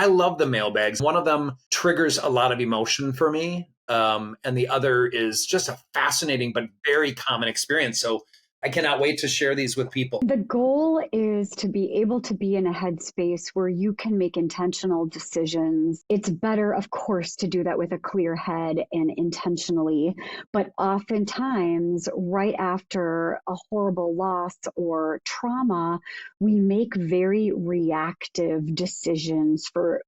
I love the mailbags. One of them triggers a lot of emotion for me. And the other is just a fascinating but very common experience. So I cannot wait to share these with people. The goal is to be able to be in a headspace where you can make intentional decisions. It's better, of course, to do that with a clear head and intentionally. But oftentimes, right after a horrible loss or trauma, we make very reactive decisions for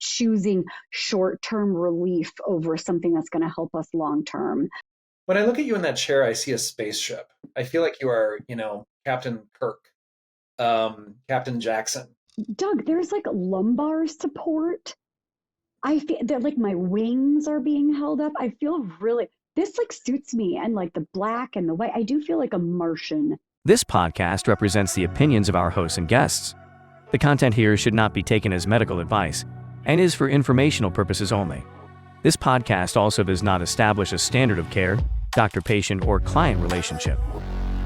choosing short-term relief over something that's going to help us long-term. When I look at you in that chair, I see a spaceship. I feel like you are, Captain Kirk, Captain Jackson. Doug, there's like lumbar support. I feel that like my wings are being held up. I feel this like suits me, and like the black and the white. I do feel like a Martian. This podcast represents the opinions of our hosts and guests. The content here should not be taken as medical advice and is for informational purposes only. This podcast also does not establish a standard of care, doctor-patient, or client relationship.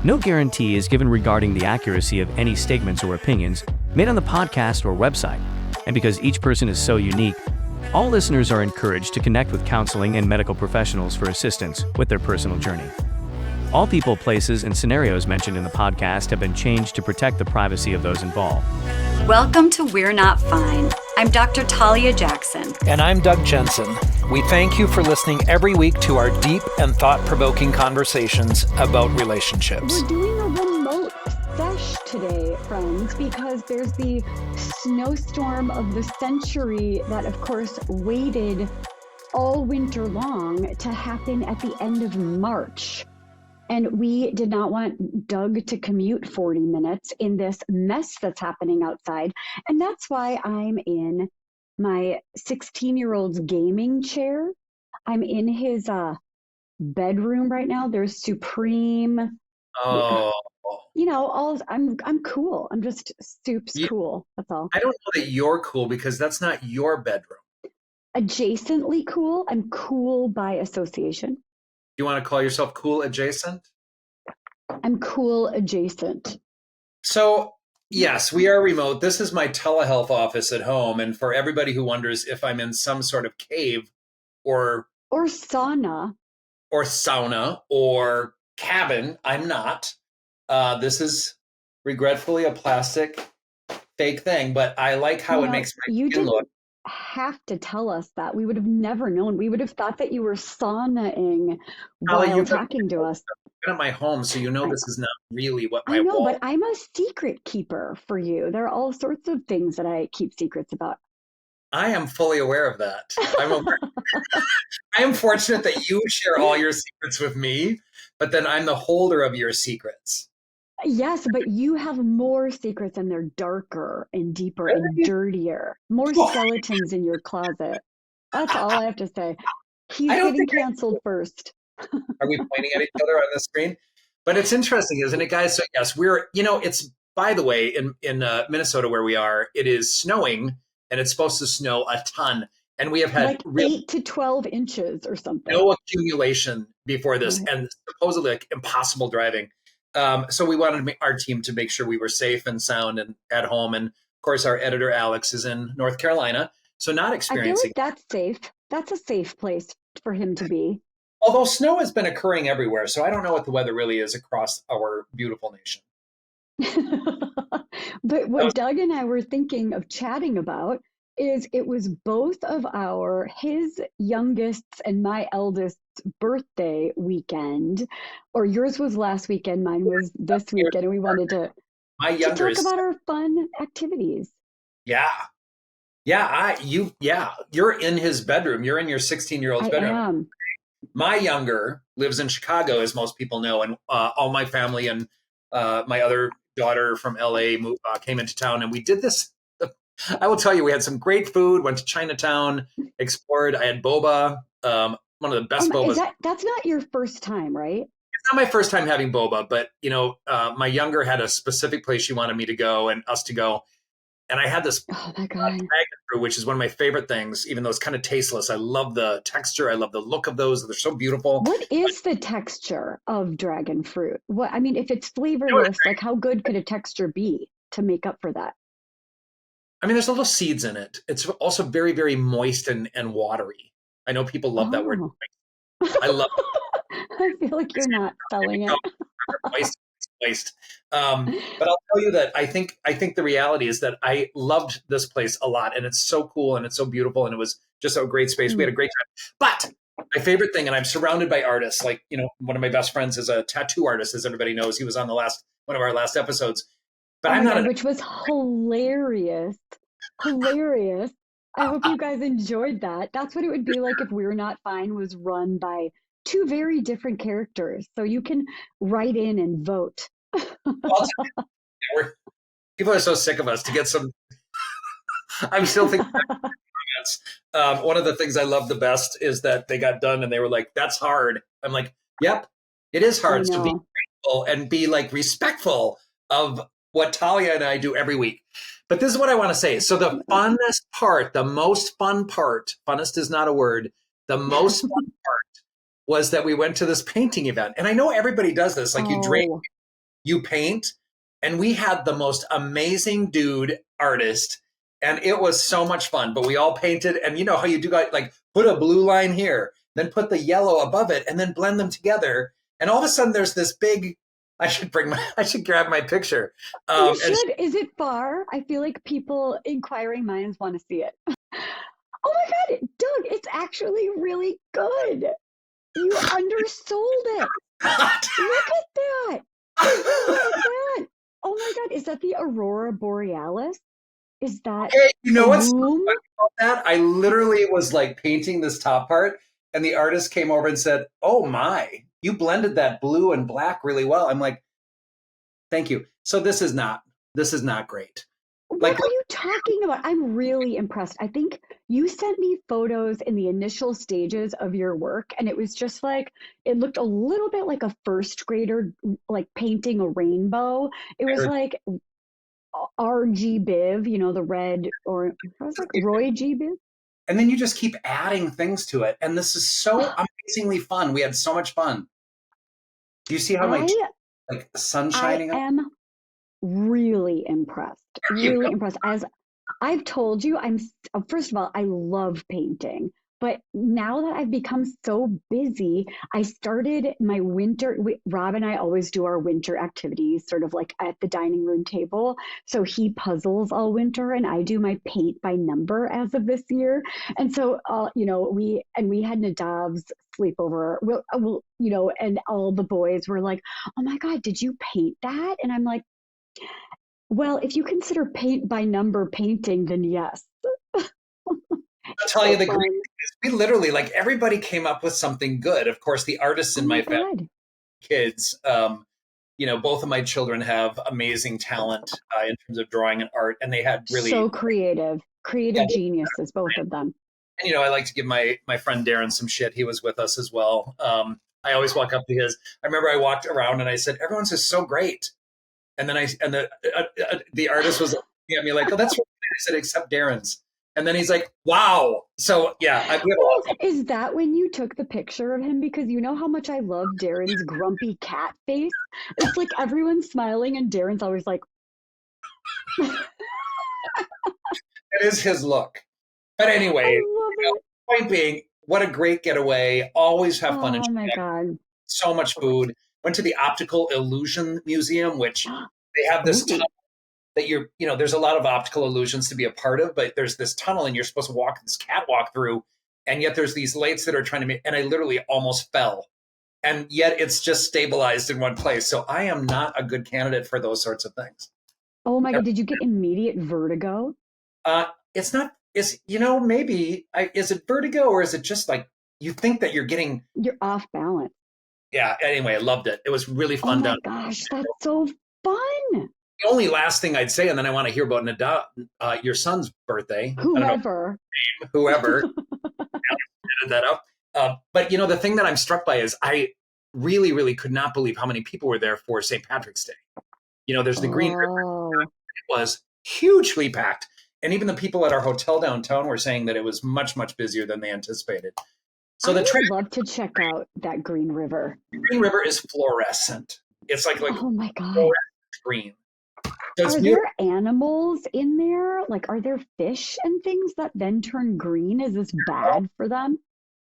No guarantee is given regarding the accuracy of any statements or opinions made on the podcast or website. And because each person is so unique, all listeners are encouraged to connect with counseling and medical professionals for assistance with their personal journey. All people, places, and scenarios mentioned in the podcast have been changed to protect the privacy of those involved. Welcome to We're Not Fine. I'm Dr. Talia Jackson. And I'm Doug Jensen. We thank you for listening every week to our deep and thought-provoking conversations about relationships. We're doing a remote sesh today, friends, because there's the snowstorm of the century that, of course, waited all winter long to happen at the end of March. And we did not want Doug to commute 40 minutes in this mess that's happening outside. And that's why I'm in my 16-year-old's gaming chair. I'm in his bedroom right now. There's Supreme. Oh. I'm cool. I'm just Soup's cool. That's all. I don't know that you're cool because that's not your bedroom. Adjacently cool. I'm cool by association. You want to call yourself cool adjacent? I'm cool adjacent. So, yes, we are remote. This is my telehealth office at home. And for everybody who wonders if I'm in some sort of cave or sauna or cabin, I'm not. This is regretfully a plastic fake thing, but I like how it makes my skin look. Have to tell us that. We would have never known. We would have thought that you were saunaing while talking to us. I've been at my home, so this is not really what my I know, wall. but I'm a secret keeper for you. There are all sorts of things that I keep secrets about. I am fully aware of that. I am fortunate that you share all your secrets with me, but then I'm the holder of your secrets. Yes, but you have more secrets and they're darker and deeper and dirtier. More skeletons in your closet. That's all I have to say. He's getting canceled first. Are we pointing at each other on the screen? But it's interesting, isn't it, guys? So yes, it's, by the way, in Minnesota where we are, it is snowing and it's supposed to snow a ton. And we have had 8 to 12 inches or something. No accumulation before this and supposedly like impossible driving. So we wanted our team to make sure we were safe and sound and at home. And of course, our editor, Alex, is in North Carolina. So not experiencing. I feel like that's safe. That's a safe place for him to be. Although snow has been occurring everywhere. So I don't know what the weather really is across our beautiful nation. But what Doug and I were thinking of chatting about is it was both of his youngest's and my eldest's birthday weekend, or yours was last weekend, mine was this weekend, and we wanted to talk about our fun activities. Yeah. You're in his bedroom. You're in your 16-year-old's bedroom. I am. My younger lives in Chicago, as most people know, and all my family and my other daughter from LA came into town, and we did this. I will tell you, we had some great food, went to Chinatown, explored. I had boba, one of the best bobas. That's not your first time, right? It's not my first time having boba, but my younger had a specific place she wanted me to go and us to go. And I had this dragon fruit, which is one of my favorite things, even though it's kind of tasteless. I love the texture. I love the look of those. They're so beautiful. What is the texture of dragon fruit? If it's flavorless, like how good could a texture be to make up for that? I mean, there's little seeds in it. It's also very, very moist and watery. I know people love that word. Oh. I love I feel like you're not selling it. moist, moist. But I'll tell you that I think the reality is that I loved this place a lot, and it's so cool and it's so beautiful, and it was just a great space. We had a great time. But my favorite thing, and I'm surrounded by artists. Like, one of my best friends is a tattoo artist, as everybody knows. He was on one of our last episodes. But Oh I'm my not God, which was hilarious. Hilarious. I hope you guys enjoyed that. That's what it would be like if We're Not Fine was run by two very different characters. So you can write in and vote. People are so sick of us to get some. I'm still thinking. One of the things I love the best is that they got done and they were like, "That's hard." I'm like, "Yep, it is hard." So be grateful and be like respectful of what Talia and I do every week. But this is what I want to say. So the funnest part, the most fun part, funnest is not a word. The most fun part was that we went to this painting event, and I know everybody does this. Like you drink, you paint, and we had the most amazing dude artist. And it was so much fun, but we all painted, and you know how you do, like put a blue line here, then put the yellow above it, and then blend them together. And all of a sudden, there's this big. I should grab my picture. You should. Is it far? I feel like inquiring minds want to see it. Oh my God, Doug! It's actually really good. You undersold it. Look at that. Look at that. Oh my God, is that the Aurora Borealis? Is that you know what's so funny about that? I literally was like painting this top part, and the artist came over and said, "Oh my, you blended that blue and black really well." I'm like, "Thank you." So this is not great. What are you talking about? I'm really impressed. I think you sent me photos in the initial stages of your work, and it was just like, it looked a little bit like a first grader, like painting a rainbow. It was like RG Biv, the red, or I was like Roy G Biv. And then you just keep adding things to it. And this is so amazingly fun. We had so much fun. Do you see how my sun shining? I am really impressed. Really impressed. As I've told you, first of all, I love painting. But now that I've become so busy, I started my winter. Rob and I always do our winter activities sort of like at the dining room table. So he puzzles all winter and I do my paint by number as of this year. And so, we had Nadav's sleepover, and all the boys were like, "Oh my God, did you paint that?" And I'm like, well, if you consider paint by number painting, then yes. I'll tell you the great thing is we literally, like, everybody came up with something good. Of course, the artists in my family, kids, both of my children have amazing talent in terms of drawing and art, and they had really so creative geniuses, both of them. And I like to give my friend Darren some shit. He was with us as well. I always walk up to his. I remember I walked around and I said, "Everyone's just so great," and then the artist was looking at me like, "Oh, that's what I said, except Darren's." And then he's like, "Wow." So yeah, is that when you took the picture of him? Because you know how much I love Darren's grumpy cat face. It's like everyone's smiling and Darren's always like. It is his look. But anyway, point being, what a great getaway. Always have fun. Oh my God. So much food. Went to the Optical Illusion Museum, which they have this tunnel that there's a lot of optical illusions to be a part of, but there's this tunnel and you're supposed to walk this catwalk through. And yet there's these lights that are trying to make, and I literally almost fell. And yet it's just stabilized in one place. So I am not a good candidate for those sorts of things. Oh my God. Did you get immediate vertigo? It's not. Maybe is it vertigo or is it just like you think that you're off balance? Yeah. Anyway, I loved it. It was really fun. Oh my gosh, that's so fun. The only last thing I'd say, and then I want to hear about Nadav, your son's birthday. Whoever added that up. But the thing that I'm struck by is I really, really could not believe how many people were there for St. Patrick's Day. There's the Green River. It was hugely packed. And even the people at our hotel downtown were saying that it was much, much busier than they anticipated. So I would love to check out that Green River. Green River is fluorescent. It's like oh my God, fluorescent green. So it's Are beautiful. there animals in there? Like, are there fish and things that then turn green? Is this bad for them?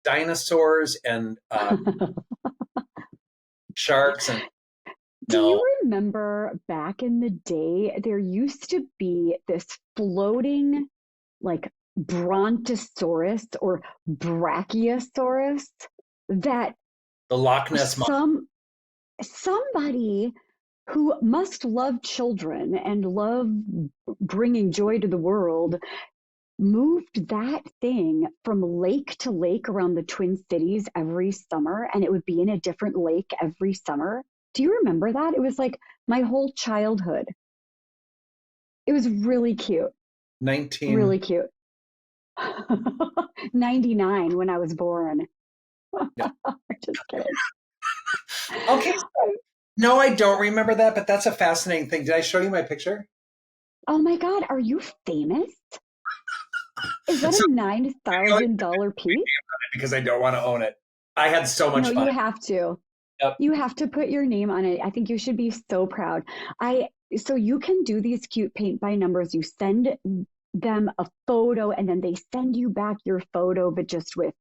Dinosaurs and sharks and Do no, you remember back in the day, there used to be this floating, like, brontosaurus or brachiosaurus that the Loch Ness monster. somebody who must love children and love bringing joy to the world moved that thing from lake to lake around the Twin Cities every summer, and it would be in a different lake every summer. Do you remember that? It was like my whole childhood. It was really cute, 19. really cute. 99 when I was born. Yeah. Just kidding. Okay. No, I don't remember that, but that's a fascinating thing. Did I show you my picture? Oh my God, are you famous? Is that So a $9,000 piece? because I don't want to own it. I had so much No, fun. you have to. Yep. You have to put your name on it. I think you should be so proud. So you can do these cute paint by numbers. You send them a photo and then they send you back your photo, but just with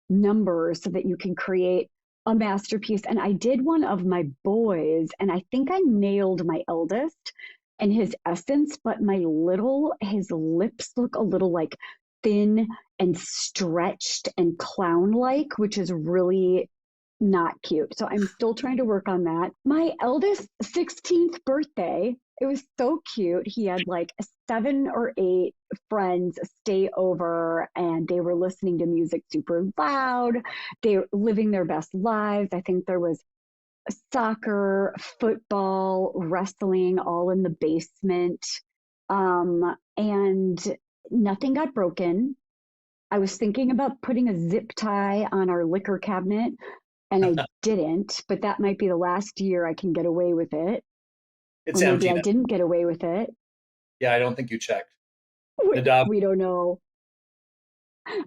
numbers so that you can create a masterpiece. And I did one of my boys, and I think I nailed my eldest and his essence, but his lips look a little like thin and stretched and clown-like, which is really not cute. So I'm still trying to work on that. My eldest 16th birthday, it was so cute. He had like 7 or 8 friends stay over and they were listening to music super loud. They were living their best lives. I think there was soccer, football, wrestling all in the basement. And nothing got broken. I was thinking about putting a zip tie on our liquor cabinet and I didn't, but that might be the last year I can get away with it. It's Or maybe empty I now. didn't get away with it. Yeah, I don't think you checked. We, Nadav, we don't know.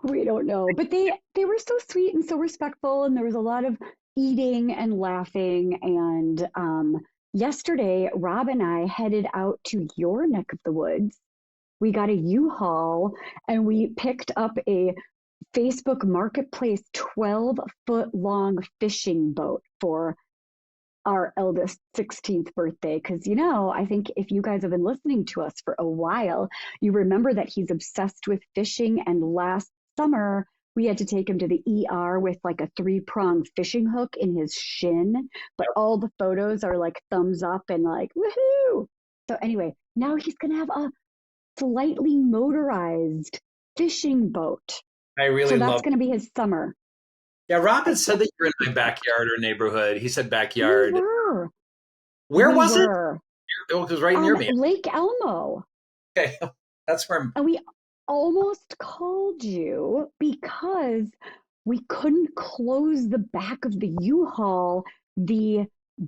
We don't know. But they were so sweet and so respectful, and there was a lot of eating and laughing. And yesterday, Rob and I headed out to your neck of the woods. We got a U-Haul and we picked up a Facebook Marketplace 12-foot long fishing boat for our eldest 16th birthday. Because, I think if you guys have been listening to us for a while, you remember that he's obsessed with fishing. And last summer, we had to take him to the ER with like a 3-prong fishing hook in his shin. But all the photos are like thumbs up and like, woohoo. So anyway, now he's going to have a slightly motorized fishing boat. I really So love. that's going to be his summer. Yeah, Rob had said that you're in my backyard or neighborhood. He said backyard. We were. Where We was it? were. Oh, it was right near me. Lake Elmo. Okay, that's where I'm. And we almost called you because we couldn't close the back of the U-Haul. The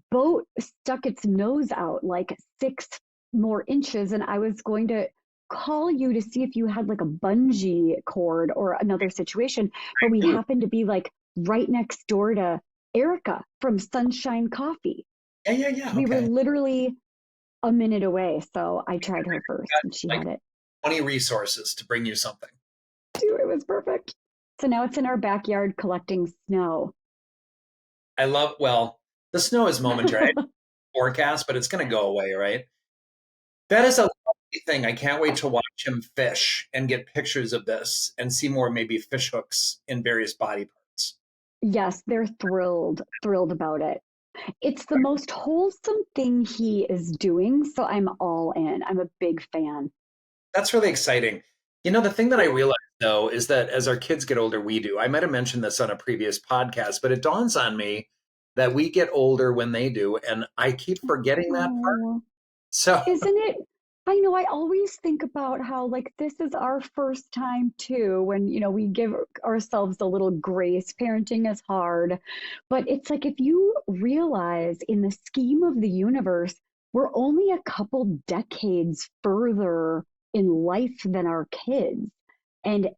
boat stuck its nose out like 6 more inches, and I was going to call you to see if you had like a bungee cord or another situation, but we happened to be like right next door to Erica from Sunshine Coffee. Yeah. We were Okay. literally a minute away, so I tried her first and she Like had it. 20 resources to bring you something. Dude, it was perfect. So now it's in our backyard collecting snow. Well, the snow is momentary forecast, but it's going to go away, right? That is a lovely thing. I can't wait to watch him fish and get pictures of this and see more maybe fish hooks in various body parts. Yes, they're thrilled about it. It's the most wholesome thing he is doing, so I'm all in. I'm a big fan. That's really exciting. The thing that I realize though is that as our kids get older, we do. I might have mentioned this on a previous podcast, but it dawns on me that we get older when they do, and I keep forgetting that part. Oh, So isn't it? I know, I always think about how like this is our first time too, when we give ourselves a little grace. Parenting is hard, but it's like if you realize in the scheme of the universe, we're only a couple decades further in life than our kids. And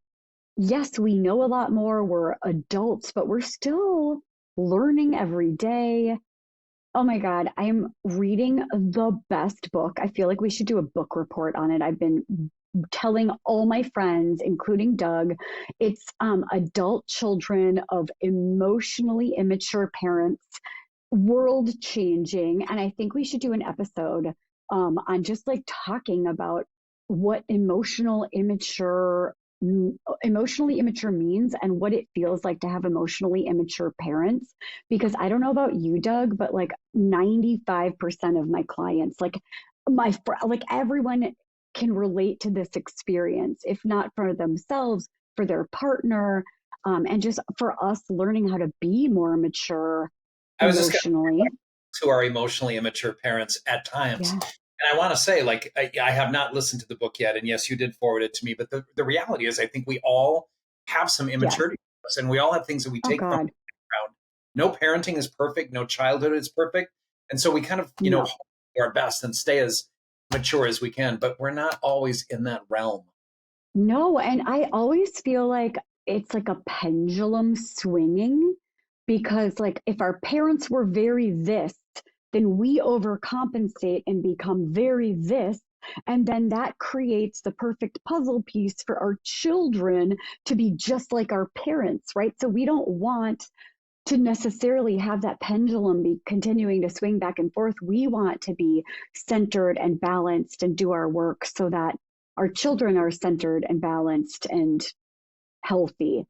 yes, we know a lot more, we're adults, but we're still learning every day. Oh my God, I'm reading the best book. I feel like we should do a book report on it. I've been telling all my friends, including Doug, it's Adult Children of Emotionally Immature Parents, world changing. And I think we should do an episode on just like talking about what emotionally immature means and what it feels like to have emotionally immature parents. Because I don't know about you, Doug, but like 95% of my clients, like everyone can relate to this experience, if not for themselves, for their partner, and just for us learning how to be more mature I was just going emotionally. to our emotionally immature parents at times. Yeah. And I want to say, like, I have not listened to the book yet. And yes, you did forward it to me. But the reality is, I think we all have some Yes. immaturity to us, and we all have things that we Oh take from God. the background. No parenting is perfect. No childhood is perfect. And so we kind of, No. do our best and stay as mature as we can. But we're not always in that realm. No, and I always feel like it's like a pendulum swinging because, like, if our parents were very this, then we overcompensate and become very this. And then that creates the perfect puzzle piece for our children to be just like our parents, right? So we don't want to necessarily have that pendulum be continuing to swing back and forth. We want to be centered and balanced and do our work so that our children are centered and balanced and healthy.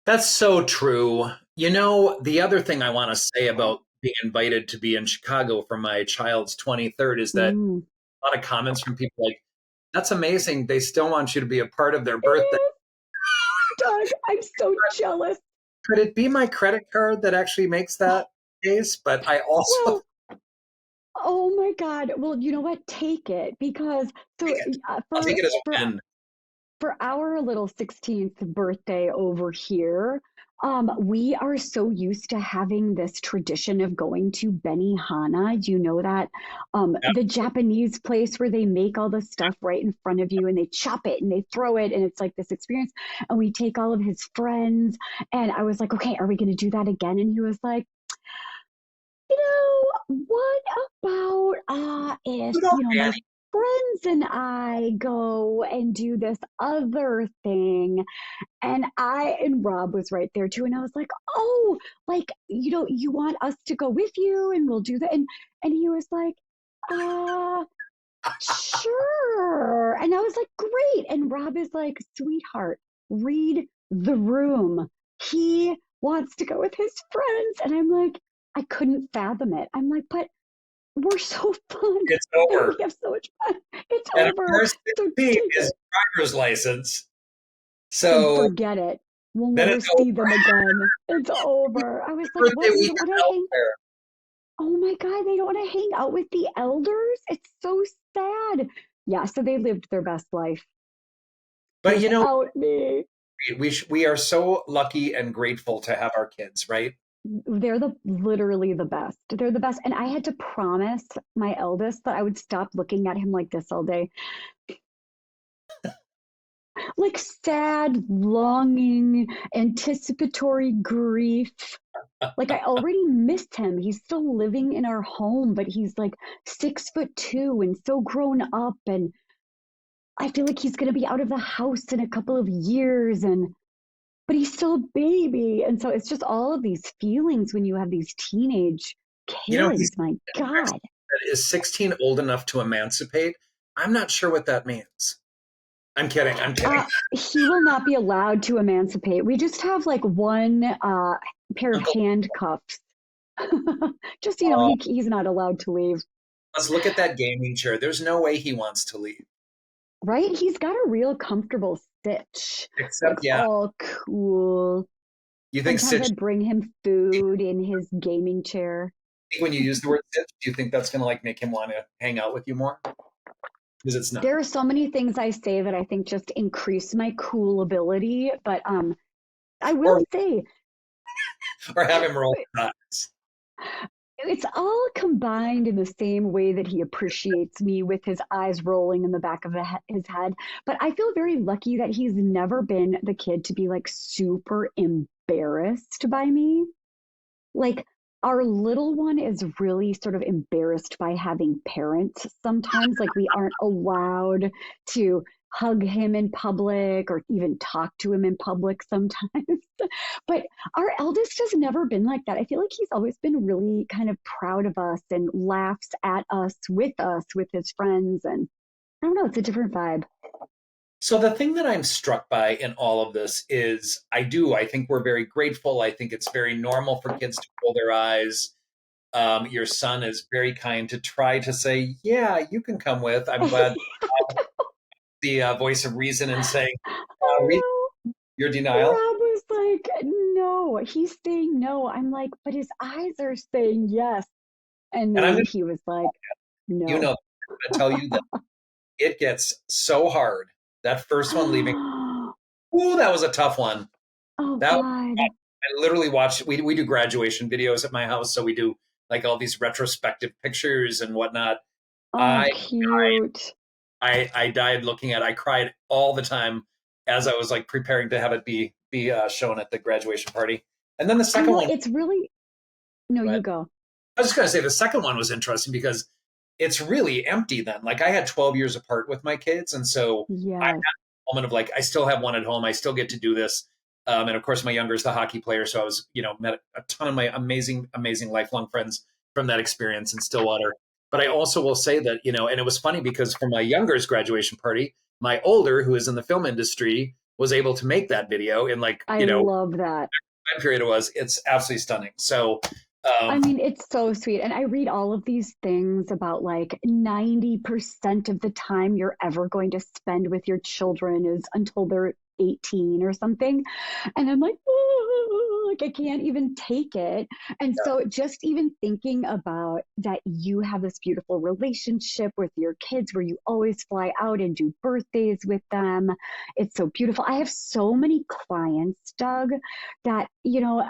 That's so true. The other thing I want to say about being invited to be in Chicago for my child's 23rd is that Mm. a lot of comments from people like, that's amazing. They still want you to be a part of their It birthday. is, Doug. I'm so jealous. Could it be my credit card that actually makes that case? But I also Well, oh my God. Well, you know what? Take it because so take it. uh, I'll take for it as a for win. for our little 16th birthday over here, we are so used to having this tradition of going to Benihana. Do you know that? Yeah. The Japanese place where they make all the stuff right in front of you and they chop it and they throw it, and it's like this experience. And we take all of his friends. And I was like, okay, are we going to do that again? And he was like, what about if, You know, my Annie, friends and I go and do this other thing? And Rob was right there too. And I was like, oh, like, you want us to go with you and we'll do that. And he was like, uh, sure. And I was like, great. And Rob is like, sweetheart, read the room. He wants to go with his friends. And I'm like, I couldn't fathom it. I'm like, but we're so fun it's and over. we have so much fun. It's And of over. course, So 16 take is it. driver's license. Then So forget it. We'll then never it's see over. them again. It's over. I was like, Birthday what? You don't weekend want to hang? elsewhere. Oh my God, they don't want to hang out with the elders? It's so sad. Yeah, so they lived their best life But without me. we are so lucky and grateful to have our kids, right? They're literally the best. They're the best. And I had to promise my eldest that I would stop looking at him like this all day. Like sad, longing, anticipatory grief. Like I already missed him. He's still living in our home, but he's like 6'2" and so grown up. And I feel like he's going to be out of the house in a couple of years. But he's still a baby. And so it's just all of these feelings when you have these teenage He's kids. My God. is 16 old enough to emancipate? I'm not sure what that means. I'm kidding. I'm kidding. He will not be allowed to emancipate. We just have like one pair of Uncle, handcuffs. Just, uh, he's not allowed to leave. let's look at that gaming chair. There's no way he wants to leave. Right? He's got a real comfortable sitch. Except, It's yeah, all cool. you think Sometimes I Sitch, bring him food in his gaming chair. when you use the word Sitch, do you think that's going to like make him want to hang out with you more? Because it's not. There are so many things I say that I think just increase my cool ability, but I will Or, say or have him roll his eyes. it's all combined in the same way that he appreciates me with his eyes rolling in the back of his head. But I feel very lucky that he's never been the kid to be like super embarrassed by me. Like our little one is really sort of embarrassed by having parents sometimes. Like we aren't allowed to hug him in public or even talk to him in public sometimes. But our eldest has never been like that. I feel like he's always been really kind of proud of us and laughs at us with his friends. And I don't know, it's a different vibe. So the thing that I'm struck by in all of this is I think we're very grateful. I think it's very normal for kids to roll their eyes. Your son is very kind to try to say, yeah, you can come with. I'm glad the voice of reason and saying, I know. your denial. Rob was like, no, he's saying no. I'm like, but his eyes are saying yes. And And I'm then going he was like, to, no. I'm going to tell you that it gets so hard. That first one leaving, ooh, that was a tough one. Oh, That God. I literally watched. We do graduation videos at my house, so we do like all these retrospective pictures and whatnot. Oh, I cute. I died looking at it. I cried all the time as I was like preparing to have it be shown at the graduation party. And then the I second know one, it's really, no, go you ahead. go. I was just gonna say the second one was interesting because it's really empty then. Like I had 12 years apart with my kids, and so I had Yes. a moment of like I still have one at home. I still get to do this. And of course, my younger is the hockey player, so I was, met a ton of my amazing, amazing lifelong friends from that experience in Stillwater. But I also will say that, and it was funny because for my younger's graduation party, my older, who is in the film industry, was able to make that video in like, I love that. time period it was. It's absolutely stunning. So, I mean, it's so sweet. And I read all of these things about like 90% of the time you're ever going to spend with your children is until they're 18 or something. And I'm like, "Oh," like I can't even take it. And yeah. so just even thinking about that you have this beautiful relationship with your kids where you always fly out and do birthdays with them. It's so beautiful. I have so many clients, Doug, that,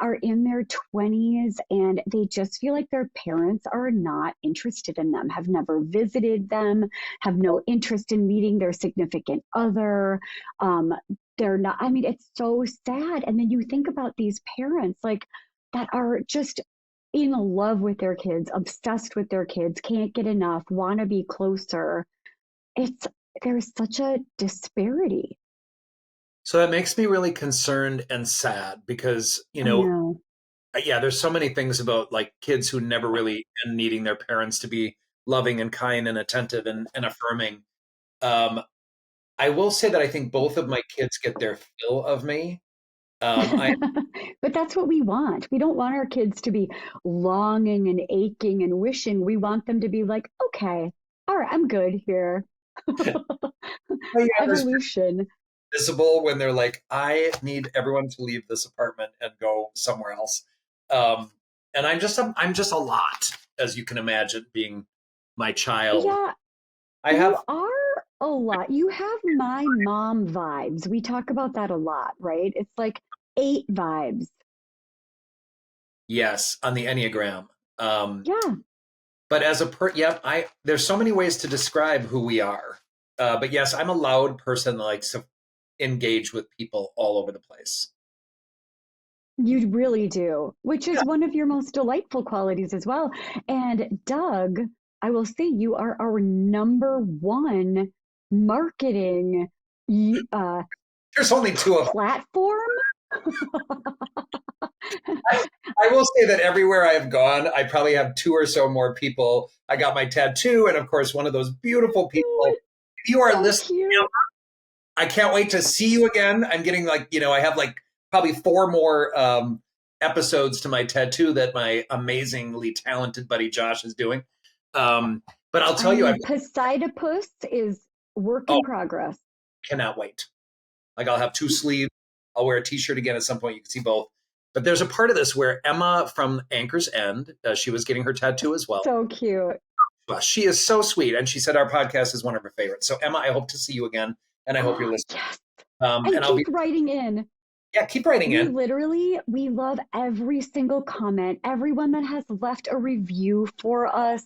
are in their 20s and they just feel like their parents are not interested in them, have never visited them, have no interest in meeting their significant other. They're not, I mean, it's so sad. And then you think about these parents like that are just in love with their kids, obsessed with their kids, can't get enough, want to be closer. There's such a disparity. So that makes me really concerned and sad because, I know. yeah, there's so many things about like kids who never really end needing their parents to be loving and kind and attentive and affirming. Um, I will say that I think both of my kids get their fill of me. I But that's what we want. We don't want our kids to be longing and aching and wishing. We want them to be like, okay, all right, I'm good here. yeah, there's Evolution. visible when they're like, I need everyone to leave this apartment and go somewhere else. And I'm just a lot, as you can imagine, being my child. Yeah, I you have are a lot. You have my mom vibes. We talk about that a lot, right? It's like 8 vibes. yes on the Enneagram. Yeah. But as there's so many ways to describe who we are. But yes, I'm a loud person that likes to engage with people all over the place. You really do, which is one of your most delightful qualities as well. And Doug, I will say you are our number one marketing There's only 2 of them. platform. I will say that everywhere I have gone, I probably have 2 or so more people. I got my tattoo, and of course, one of those beautiful people. If you are So listening, cute. I can't wait to see you again. I'm getting like, I have like probably 4 more episodes to my tattoo that my amazingly talented buddy Josh is doing. But I'll tell you, I Poseidopus is work in progress. cannot wait. Like I'll have 2 sleeves. I'll wear a t-shirt again at some point. You can see both. But there's a part of this where Emma from Anchor's End, she was getting her tattoo as well. So cute. Well, she is so sweet. And she said our podcast is one of her favorites. So Emma, I hope to see you again. And I hope you're listening. Yes. And And I'll keep writing in. keep writing in. We love every single comment, everyone that has left a review for us,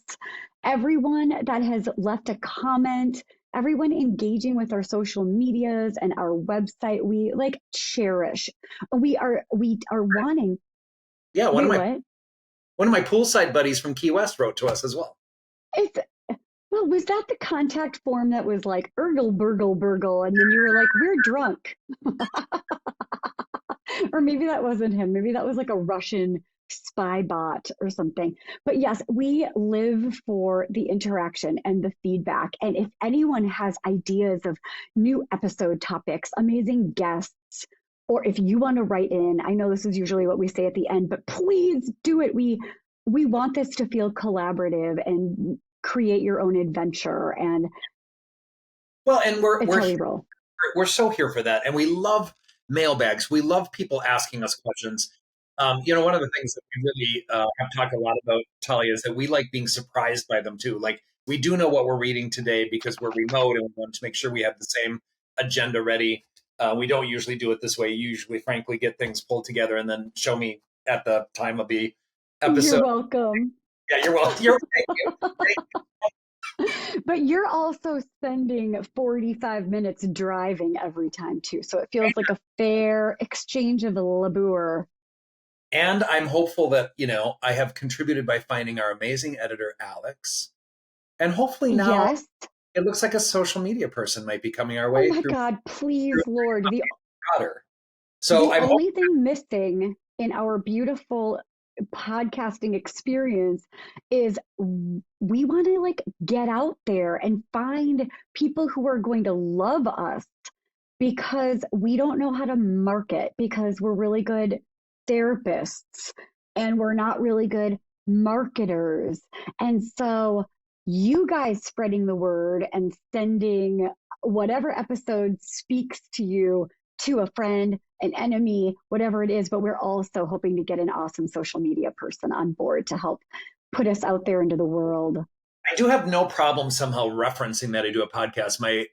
everyone that has left a comment, everyone engaging with our social medias and our website. We like cherish. We are wanting. Yeah, Wait, what? One of my poolside buddies from Key West wrote to us as well. It's, well, was that the contact form that was like, Urgle, burgle, burgle, and then you were like, we're drunk? Or maybe that wasn't him. Maybe that was like a Russian spy bot or something. But yes, we live for the interaction and the feedback. And if anyone has ideas of new episode topics, amazing guests, or if you want to write in, I know this is usually what we say at the end, but please do it. We want this to feel collaborative and create your own adventure. And well, and we're so here for that. And we love mailbags. We love people asking us questions. One of the things that we really have talked a lot about, Talia, is that we like being surprised by them too. Like, we do know what we're reading today because we're remote and we want to make sure we have the same agenda ready. We don't usually do it this way. You usually, frankly, get things pulled together and then show me at the time of the episode. You're welcome. Yeah, you're welcome. Thank you. But you're also spending 45 minutes driving every time too. So it feels like a fair exchange of labor. And I'm hopeful that, I have contributed by finding our amazing editor, Alex. And hopefully now it looks like a social media person might be coming our way. Oh my God, please, Lord. The only thing missing in our beautiful podcasting experience is we want to like get out there and find people who are going to love us, because we don't know how to market, because we're really good therapists and we're not really good marketers. And so you guys spreading the word and sending whatever episode speaks to you to a friend, an enemy, whatever it is. But we're also hoping to get an awesome social media person on board to help put us out there into the world. I do have no problem somehow referencing that I do a podcast. My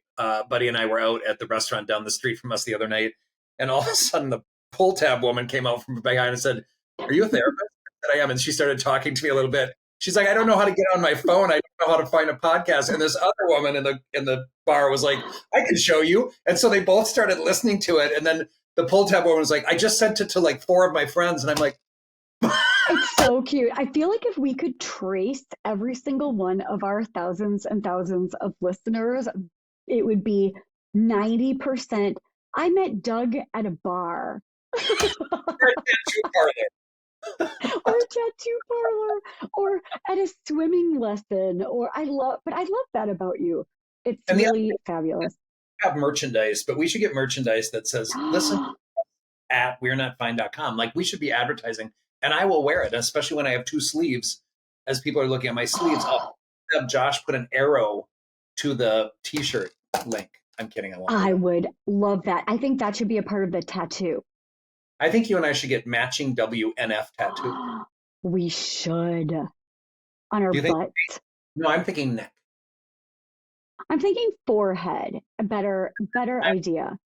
buddy and I were out at the restaurant down the street from us the other night, and all of a sudden the pull tab woman came out from behind and said, "Are you a therapist?" I said, "I am." And she started talking to me a little bit. She's like, "I don't know how to get on my phone. I don't know how to find a podcast." And this other woman in the bar was like, "I can show you." And so they both started listening to it. And then the pull tab woman was like, "I just sent it to like 4 of my friends." And I'm like, it's so cute. I feel like if we could trace every single one of our thousands and thousands of listeners, it would be 90%. I met Doug at a bar. Or a tattoo parlor, or at a swimming lesson, I love that about you. It's really fabulous. We have merchandise, but we should get merchandise that says, "Listen at we'renotfine.com." Like, we should be advertising, and I will wear it, especially when I have 2 sleeves. As people are looking at my sleeves, I'll have Josh put an arrow to the t-shirt link. I'm kidding. I would love that. I think that should be a part of the tattoo. I think you and I should get matching WNF tattoo. We should. On our butt. No, I'm thinking neck. I'm thinking forehead. A better idea.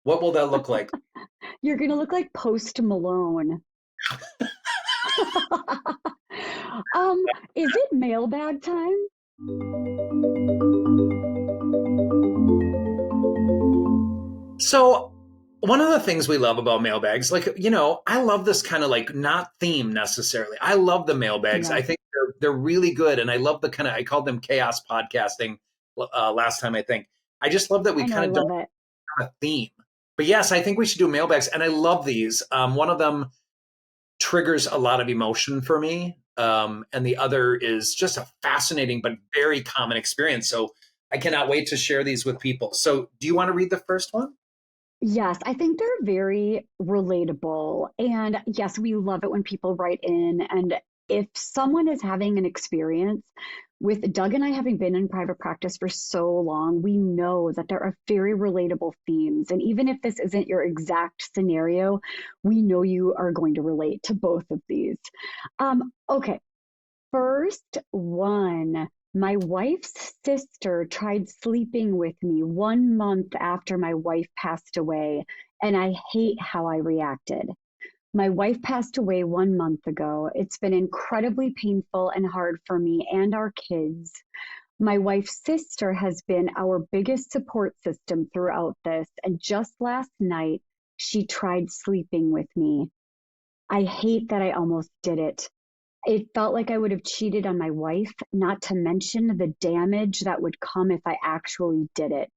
What will that look like? You're going to look like Post Malone. Is it mailbag time? So one of the things we love about mailbags, like, I love this kind of like not theme necessarily. I love the mailbags. Yeah. I think they're really good. And I love the kind of, I called them chaos podcasting last time, I think. I just love that we kind of don't have a theme. But yes, I think we should do mailbags. And I love these. One of them triggers a lot of emotion for me. And the other is just a fascinating but very common experience. So I cannot wait to share these with people. So do you want to read the first one? Yes, I think they're very relatable. And yes, we love it when people write in. And if someone is having an experience, with Doug and I having been in private practice for so long, we know that there are very relatable themes. And even if this isn't your exact scenario, we know you are going to relate to both of these. Okay, first one. My wife's sister tried sleeping with me 1 month after my wife passed away, and I hate how I reacted. My wife passed away 1 month ago. It's been incredibly painful and hard for me and our kids. My wife's sister has been our biggest support system throughout this, and just last night, she tried sleeping with me. I hate that I almost did it. It felt like I would have cheated on my wife, not to mention the damage that would come if I actually did it.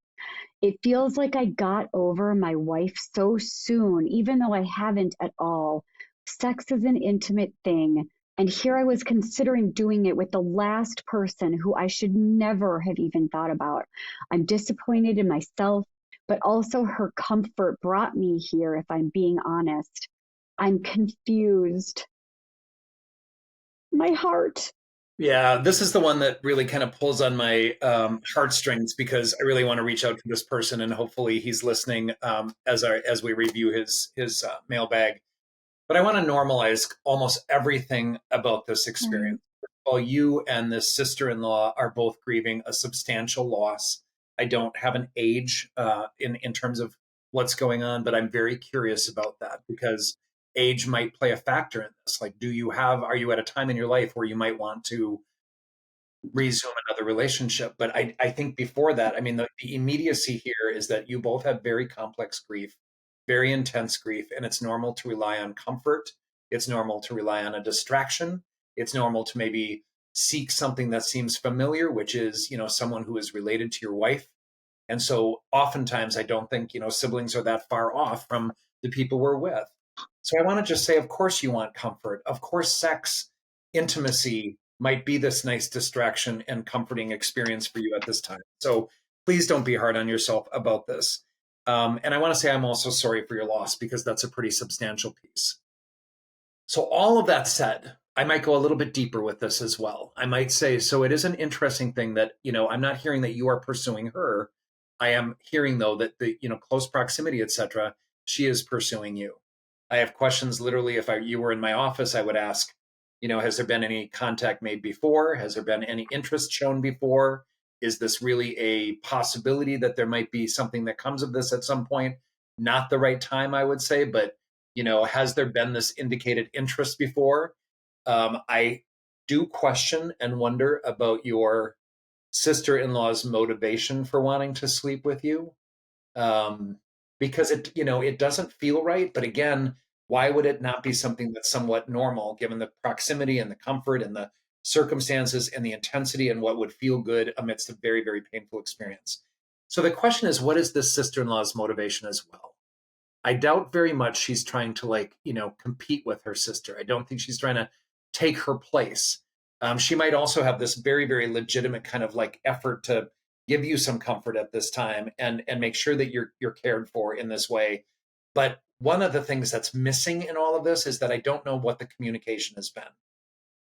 It feels like I got over my wife so soon, even though I haven't at all. Sex is an intimate thing. And here I was considering doing it with the last person who I should never have even thought about. I'm disappointed in myself, but also her comfort brought me here, if I'm being honest. I'm confused. My heart. Yeah, this is the one that really kind of pulls on my heartstrings because I really want to reach out to this person and hopefully he's listening as we review his mailbag. But I want to normalize almost everything about this Right. experience. While you and this sister-in-law are both grieving a substantial loss, I don't have an age in terms of what's going on, but I'm very curious about that because age might play a factor in this. Like, are you at a time in your life where you might want to resume another relationship? But I think before that, I mean, the immediacy here is that you both have very complex grief, very intense grief, and it's normal to rely on comfort. It's normal to rely on a distraction. It's normal to maybe seek something that seems familiar, which is, someone who is related to your wife. And so oftentimes I don't think, siblings are that far off from the people we're with. So I want to just say, of course you want comfort. Of course, sex, intimacy might be this nice distraction and comforting experience for you at this time. So please don't be hard on yourself about this. And I want to say I'm also sorry for your loss because that's a pretty substantial piece. So all of that said, I might go a little bit deeper with this as well. I might say, so it is an interesting thing that, I'm not hearing that you are pursuing her. I am hearing though that the, close proximity, etc., she is pursuing you. I have questions literally if you were in my office, I would ask, has there been any contact made before? Has there been any interest shown before? Is this really a possibility that there might be something that comes of this at some point? Not the right time, I would say, but has there been this indicated interest before? I do question and wonder about your sister-in-law's motivation for wanting to sleep with you, because it doesn't feel right. But again, why would it not be something that's somewhat normal given the proximity and the comfort and the circumstances and the intensity and what would feel good amidst a very, very painful experience? So the question is, what is this sister-in-law's motivation as well? I doubt very much she's trying to compete with her sister. I don't think she's trying to take her place. She might also have this very, very legitimate kind of effort to give you some comfort at this time and make sure that you're cared for in this way. But one of the things that's missing in all of this is that I don't know what the communication has been.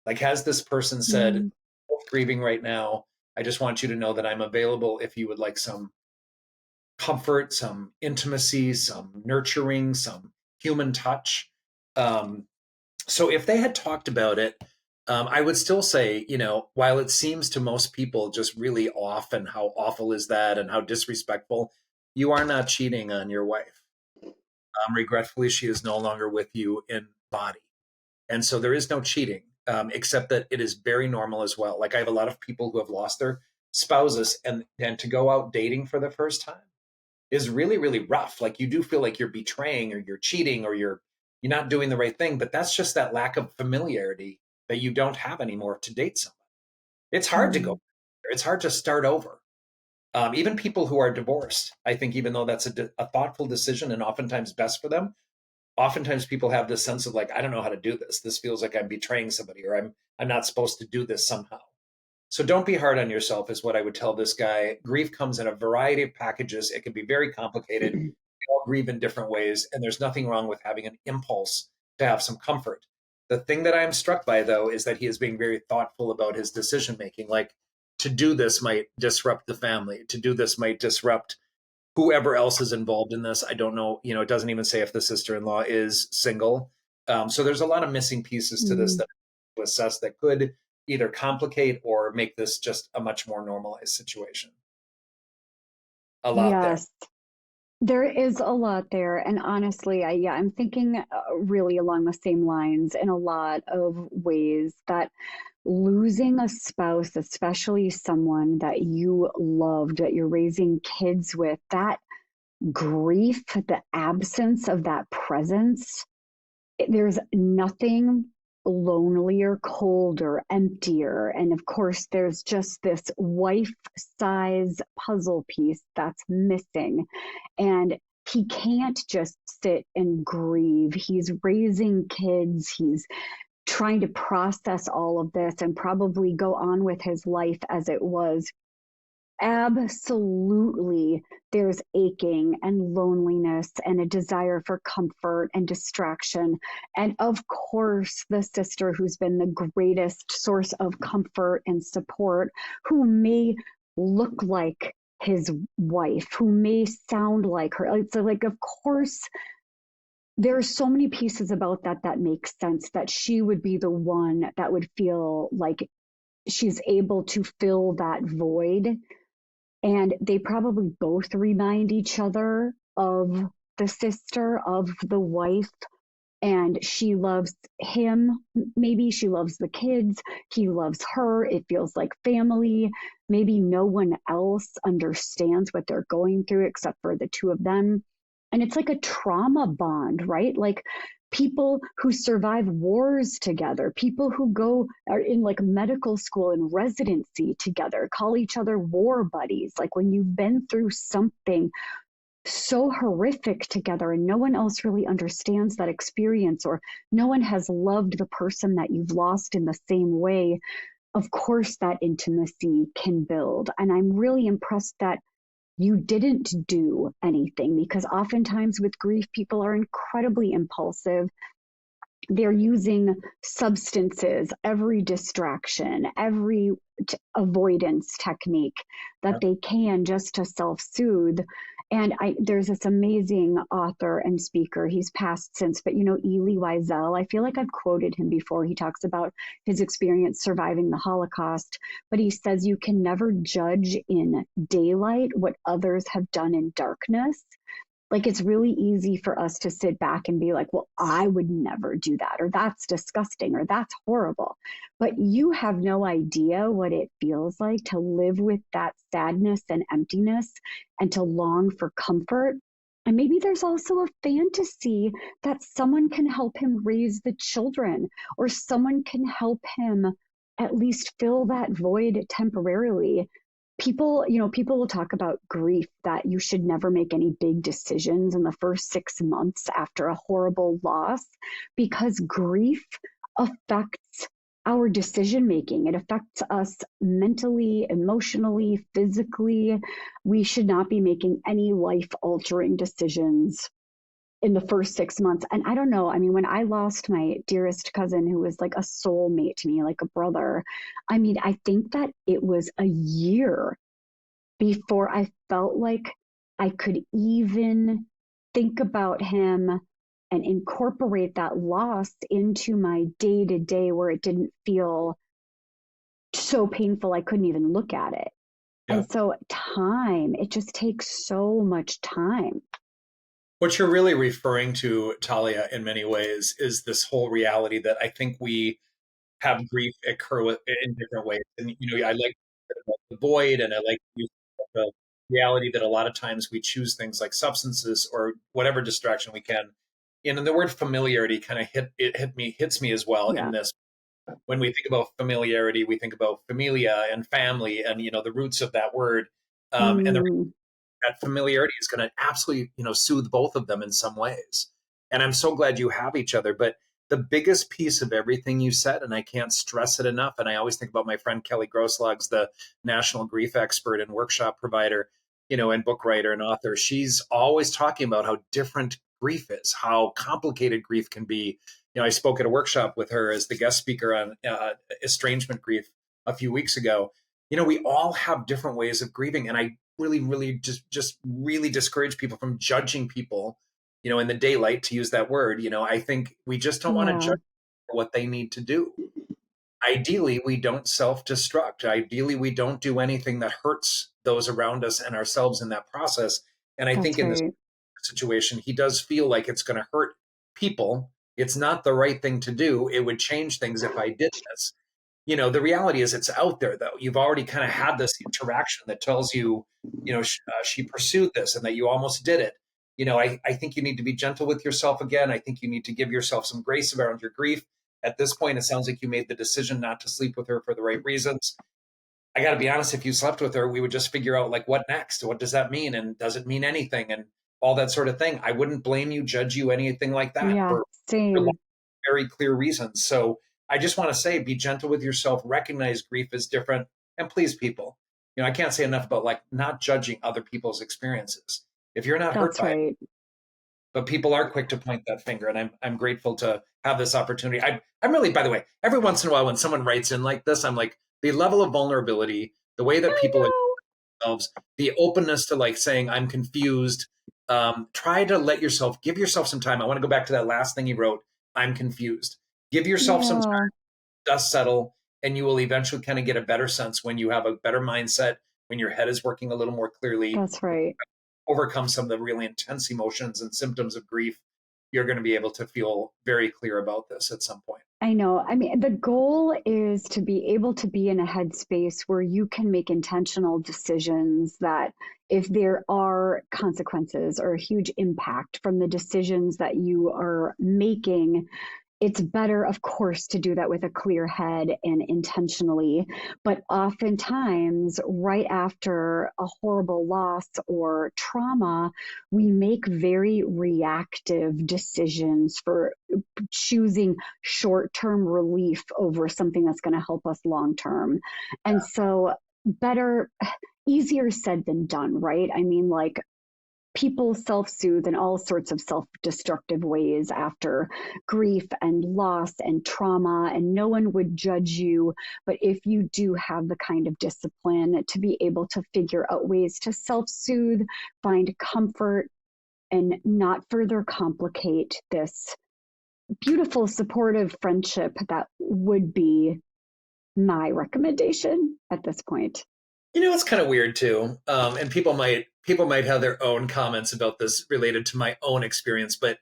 Like, has this person said, Mm. both grieving right now, I just want you to know that I'm available if you would like some comfort, some intimacy, some nurturing, some human touch. So if they had talked about it, I would still say, while it seems to most people just really off and how awful is that and how disrespectful, you are not cheating on your wife. Regretfully, she is no longer with you in body. And so there is no cheating, except that it is very normal as well. Like, I have a lot of people who have lost their spouses and to go out dating for the first time is really, really rough. Like, you do feel like you're betraying or you're cheating or you're not doing the right thing, but that's just that lack of familiarity that you don't have anymore to date someone. It's hard to go Mm. there. It's hard to start over. Even people who are divorced, I think, even though that's a thoughtful decision and oftentimes best for them, oftentimes people have this sense of I don't know how to do this. This feels like I'm betraying somebody or I'm not supposed to do this somehow. So don't be hard on yourself is what I would tell this guy. Grief comes in a variety of packages. It can be very complicated. We all grieve in different ways, and there's nothing wrong with having an impulse to have some comfort. The thing that I am struck by, though, is that he is being very thoughtful about his decision making. Like, to do this might disrupt the family. To do this might disrupt whoever else is involved in this. I don't know. It doesn't even say if the sister-in-law is single. So there's a lot of missing pieces to this Mm. that to assess that could either complicate or make this just a much more normalized situation. A lot there. Yes. There is a lot there. And honestly, I'm thinking really along the same lines in a lot of ways that losing a spouse, especially someone that you loved, that you're raising kids with, that grief, the absence of that presence, there's nothing lonelier, colder, emptier. And of course, there's just this wife-size puzzle piece that's missing. And he can't just sit and grieve. He's raising kids. He's trying to process all of this and probably go on with his life as it was. Absolutely, there's aching and loneliness and a desire for comfort and distraction. And of course, the sister who's been the greatest source of comfort and support, who may look like his wife, who may sound like her. It's like, of course, there are so many pieces about that make sense, that she would be the one that would feel like she's able to fill that void. And they probably both remind each other of the sister, of the wife. And she loves him. Maybe she loves the kids. He loves her. It feels like family. Maybe no one else understands what they're going through except for the two of them. And it's like a trauma bond, right? Like people who survive wars together, people who are in like medical school and residency together, call each other war buddies. Like when you've been through something so horrific together and no one else really understands that experience, or no one has loved the person that you've lost in the same way, of course that intimacy can build. And I'm really impressed that you didn't do anything, because oftentimes with grief, people are incredibly impulsive. They're using substances, every distraction, every avoidance technique that they can just to self-soothe. And there's this amazing author and speaker, he's passed since, but Elie Wiesel, I feel like I've quoted him before. He talks about his experience surviving the Holocaust, but he says you can never judge in daylight what others have done in darkness. Like, it's really easy for us to sit back and be like, well, I would never do that, or that's disgusting, or that's horrible. But you have no idea what it feels like to live with that sadness and emptiness and to long for comfort. And maybe there's also a fantasy that someone can help him raise the children, or someone can help him at least fill that void temporarily. People will talk about grief, that you should never make any big decisions in the first 6 months after a horrible loss, because grief affects our decision making. It affects us mentally, emotionally, physically. We should not be making any life altering decisions in the first 6 months. And I don't know, I mean, when I lost my dearest cousin, who was like a soulmate to me, like a brother, I mean, I think that it was a year before I felt like I could even think about him and incorporate that loss into my day to day, where it didn't feel so painful I couldn't even look at it. Yeah. And so it just takes so much time. What you're really referring to, Talia, in many ways, is this whole reality that I think we have grief occur in different ways. And, I like the void, and I like the reality that a lot of times we choose things like substances or whatever distraction we can. And the word familiarity kind of hits me as well. Yeah. In this. When we think about familiarity, we think about familia and family, and, the roots of that word. And that familiarity is going to absolutely, soothe both of them in some ways. And I'm so glad you have each other. But the biggest piece of everything you said, and I can't stress it enough, and I always think about my friend Kelly Grosslag's the national grief expert and workshop provider, and book writer and author. She's always talking about how different grief is, how complicated grief can be. I spoke at a workshop with her as the guest speaker on estrangement grief a few weeks ago. We all have different ways of grieving, and I really just really discourage people from judging people, in the daylight, to use that word. I think we just don't want to judge what they need to do. Ideally, we don't self-destruct. Ideally, we don't do anything that hurts those around us and ourselves in that process. And I think in this situation, he does feel like it's going to hurt people. It's not the right thing to do. It would change things if I did this. The reality is it's out there, though. You've already kind of had this interaction that tells you, she pursued this and that you almost did it. I think you need to be gentle with yourself again. I think you need to give yourself some grace around your grief. At this point, it sounds like you made the decision not to sleep with her for the right reasons. I got to be honest, if you slept with her, we would just figure out like, what next? What does that mean? And does it mean anything? And all that sort of thing. I wouldn't blame you, judge you, anything like that Yeah, for same. very clear reasons. So I just want to say, be gentle with yourself, recognize grief is different, and please people. I can't say enough about like not judging other people's experiences. If you're not hurt That's by it, right. but people are quick to point that finger, and I'm grateful to have this opportunity. I'm really, by the way, every once in a while when someone writes in like this, I'm like, the level of vulnerability, the way that I people know. themselves, the openness to like saying I'm confused. Try to give yourself some time. I want to go back to that last thing he wrote. I'm confused. Give yourself some time, Yeah, dust settle, and you will eventually kind of get a better sense when you have a better mindset, when your head is working a little more clearly, that's right. overcome some of the really intense emotions and symptoms of grief. You're going to be able to feel very clear about this at some point. I know. I mean, the goal is to be able to be in a headspace where you can make intentional decisions that if there are consequences or a huge impact from the decisions that you are making, it's better, of course, to do that with a clear head and intentionally. But oftentimes, right after a horrible loss or trauma, we make very reactive decisions for choosing short-term relief over something that's going to help us long-term. And so, better, easier said than done, right? I mean, like, people self-soothe in all sorts of self-destructive ways after grief and loss and trauma, and no one would judge you. But if you do have the kind of discipline to be able to figure out ways to self-soothe, find comfort, and not further complicate this beautiful, supportive friendship, that would be my recommendation at this point. It's kind of weird too, and people might have their own comments about this related to my own experience, but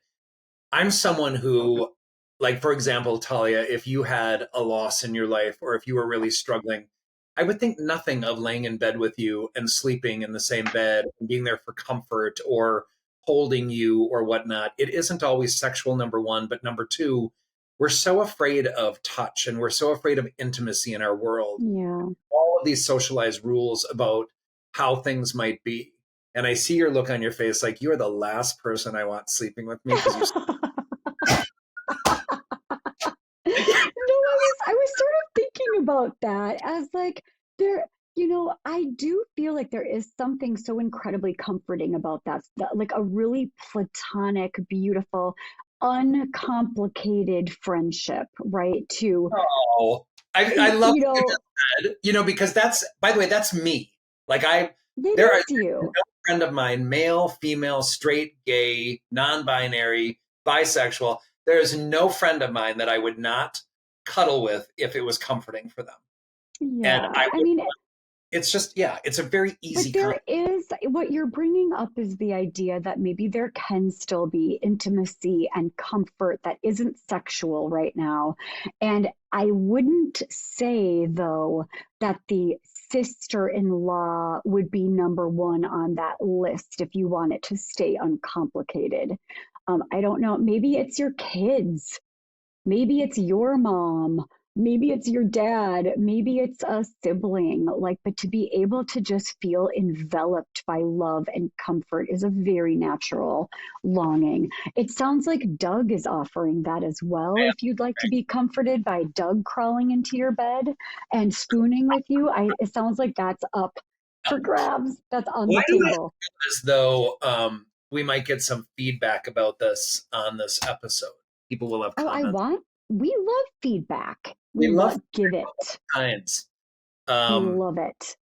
I'm someone who, like, for example, Talia, if you had a loss in your life or if you were really struggling, I would think nothing of laying in bed with you and sleeping in the same bed and being there for comfort or holding you or whatnot. It isn't always sexual, number one, but number two, we're so afraid of touch and we're so afraid of intimacy in our world, Yeah. all of these socialized rules about how things might be. And I see your look on your face like you are the last person I want sleeping with me because you. No, I was sort of thinking about that as like there, I do feel like there is something so incredibly comforting about that, like a really platonic, beautiful, uncomplicated friendship, right? To, Oh, I love you what you know, just said, because that's, by the way, that's me. Like it there are is no you. friend of mine, male, female, straight, gay, non-binary, bisexual. There's no friend of mine that I would not cuddle with if it was comforting for them. And Yeah. I mean, it's just, yeah, it's a very but easy there concept. is, what you're bringing up is the idea that maybe there can still be intimacy and comfort that isn't sexual right now. And I wouldn't say, though, that the sister-in-law would be number one on that list if you want it to stay uncomplicated. I don't know. Maybe it's your kids. Maybe it's your mom. Maybe it's your dad. Maybe it's a sibling. Like, but to be able to just feel enveloped by love and comfort is a very natural longing. It sounds like Doug is offering that as well. If you'd like to be comforted by Doug crawling into your bed and spooning with you, it sounds like that's up for grabs. That's on Why the do I table. feel as though we might get some feedback about this on this episode? People will have Oh, comments. we love feedback. We love Give it. kinds. We Um, love it.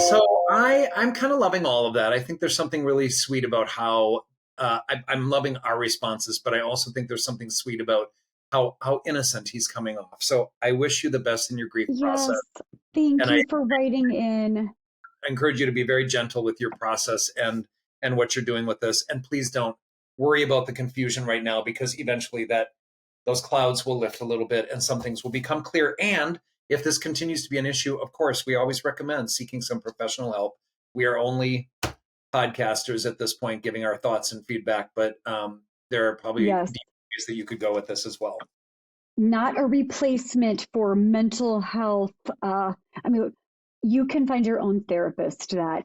so I'm kind of loving all of that. I think there's something really sweet about how I'm loving our responses, but I also think there's something sweet about how innocent he's coming off. So I wish you the best in your grief process, Yes, thank and you for writing in. I encourage you to be very gentle with your process and what you're doing with this. And please don't worry about the confusion right now, because eventually those clouds will lift a little bit and some things will become clear. And if this continues to be an issue, of course, we always recommend seeking some professional help. We are only podcasters at this point giving our thoughts and feedback, but there are probably Yes, deep ways that you could go with this as well. not a replacement for mental health. I mean, you can find your own therapist that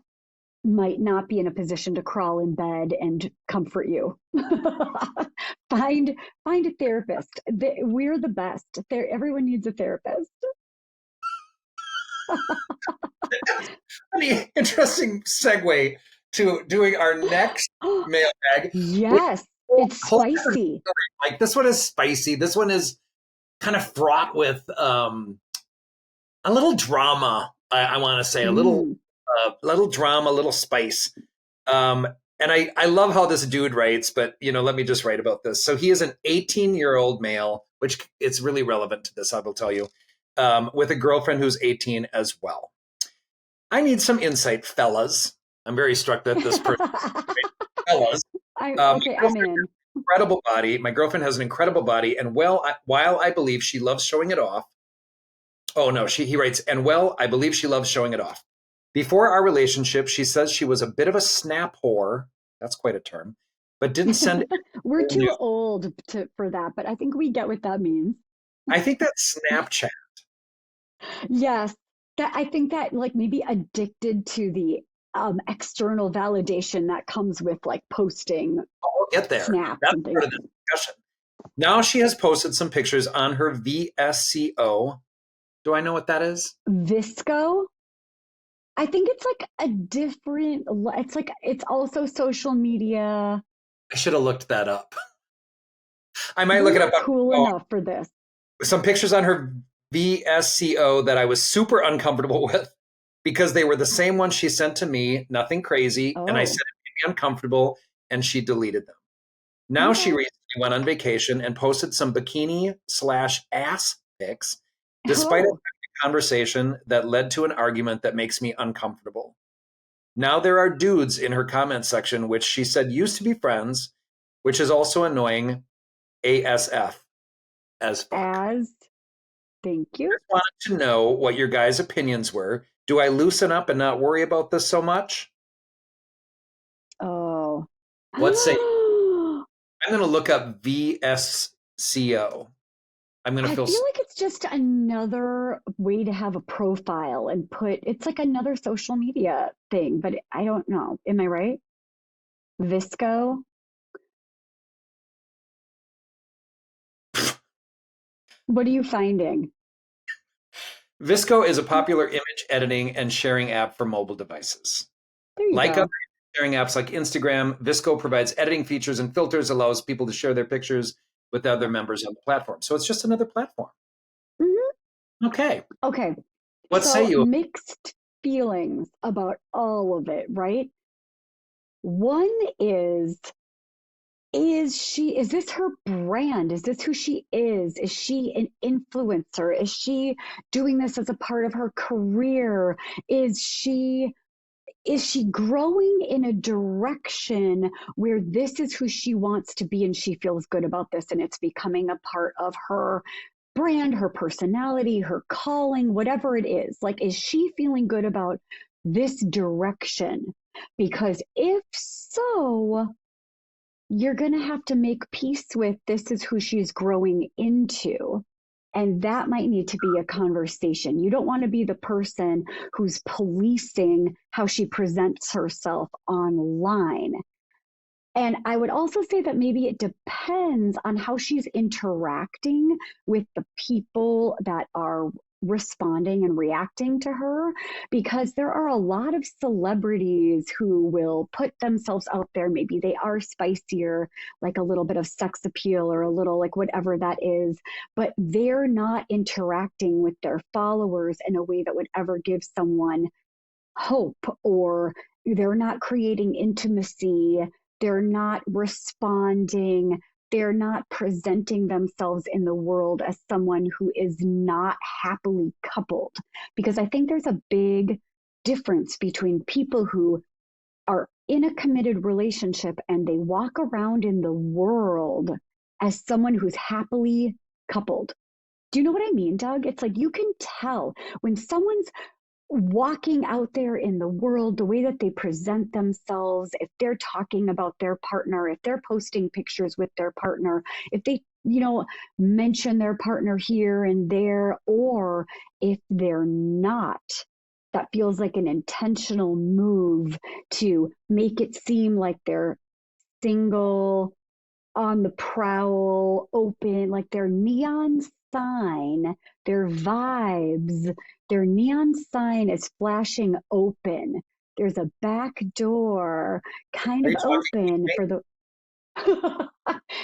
might not be in a position to crawl in bed and comfort you. find a therapist. We're the best. Everyone needs a therapist. Funny, interesting segue to doing our next mailbag. Yes, it's spicy. Like this one is spicy. This one is kind of fraught with a little drama. I want to say a little drama, a little spice. And I love how this dude writes, but let me just write about this. So he is an 18-year-old male, which it's really relevant to this, I will tell you, with a girlfriend who's 18 as well. I need some insight, fellas. I'm very struck that this person, fellas. Okay, I'm in. Incredible body. My girlfriend has an incredible body, and while I believe she loves showing it off. Oh no, he writes, and I believe she loves showing it off. Before our relationship, she says she was a bit of a snap whore. That's quite a term, but didn't send. We're too old for that, but I think we get what that means. I think that's Snapchat. Yes, I think that like maybe addicted to the external validation that comes with like posting. We'll get there. Snaps that's and things. Part of the discussion. Now she has posted some pictures on her VSCO. Do I know what that is? Visco? I think it's like a different, it's also social media. I should have looked that up. I might look it up. Cool enough for this. Some pictures on her VSCO that I was super uncomfortable with because they were the same ones she sent to me, nothing crazy. And I said it made me uncomfortable and she deleted them. Now she recently went on vacation and posted some bikini/ass pics despite a conversation that led to an argument that makes me uncomfortable. Now there are dudes in her comment section, which she said used to be friends, which is also annoying ASF as fuck. Thank you. I wanted to know what your guys' opinions were. Do I loosen up and not worry about this so much? Oh. What say you? I'm going to look up VSCO. I feel like it's just another way to have a profile and it's like another social media thing, but I don't know. Am I right? Visco? What are you finding? Visco is a popular image editing and sharing app for mobile devices. There you like go. Other sharing apps like Instagram, Visco provides editing features and filters, allows people to share their pictures with other members on the platform. So it's just another platform. Mm-hmm. Okay. What say you? Mixed feelings about all of it, right? One is this her brand? Is this who she is? Is she an influencer? Is she doing this as a part of her career? Is she growing in a direction where this is who she wants to be and she feels good about this and it's becoming a part of her brand, her personality, her calling, whatever it is? Like, is she feeling good about this direction? Because if so, you're going to have to make peace with this is who she's growing into. And that might need to be a conversation. You don't want to be the person who's policing how she presents herself online. And I would also say that maybe it depends on how she's interacting with the people that are responding and reacting to her, because there are a lot of celebrities who will put themselves out there. Maybe they are spicier, like a little bit of sex appeal or a little like whatever that is, but they're not interacting with their followers in a way that would ever give someone hope, or they're not creating intimacy. They're not responding. They're not presenting themselves in the world as someone who is not happily coupled. Because I think there's a big difference between people who are in a committed relationship and they walk around in the world as someone who's happily coupled. Do you know what I mean, Doug? It's like you can tell when someone's walking out there in the world, the way that they present themselves, if they're talking about their partner, if they're posting pictures with their partner, if they, mention their partner here and there, or if they're not, that feels like an intentional move to make it seem like they're single, on the prowl, open, like their neon sign, their vibes, their neon sign is flashing open. There's a back door kind Are of you talking to open me? for the.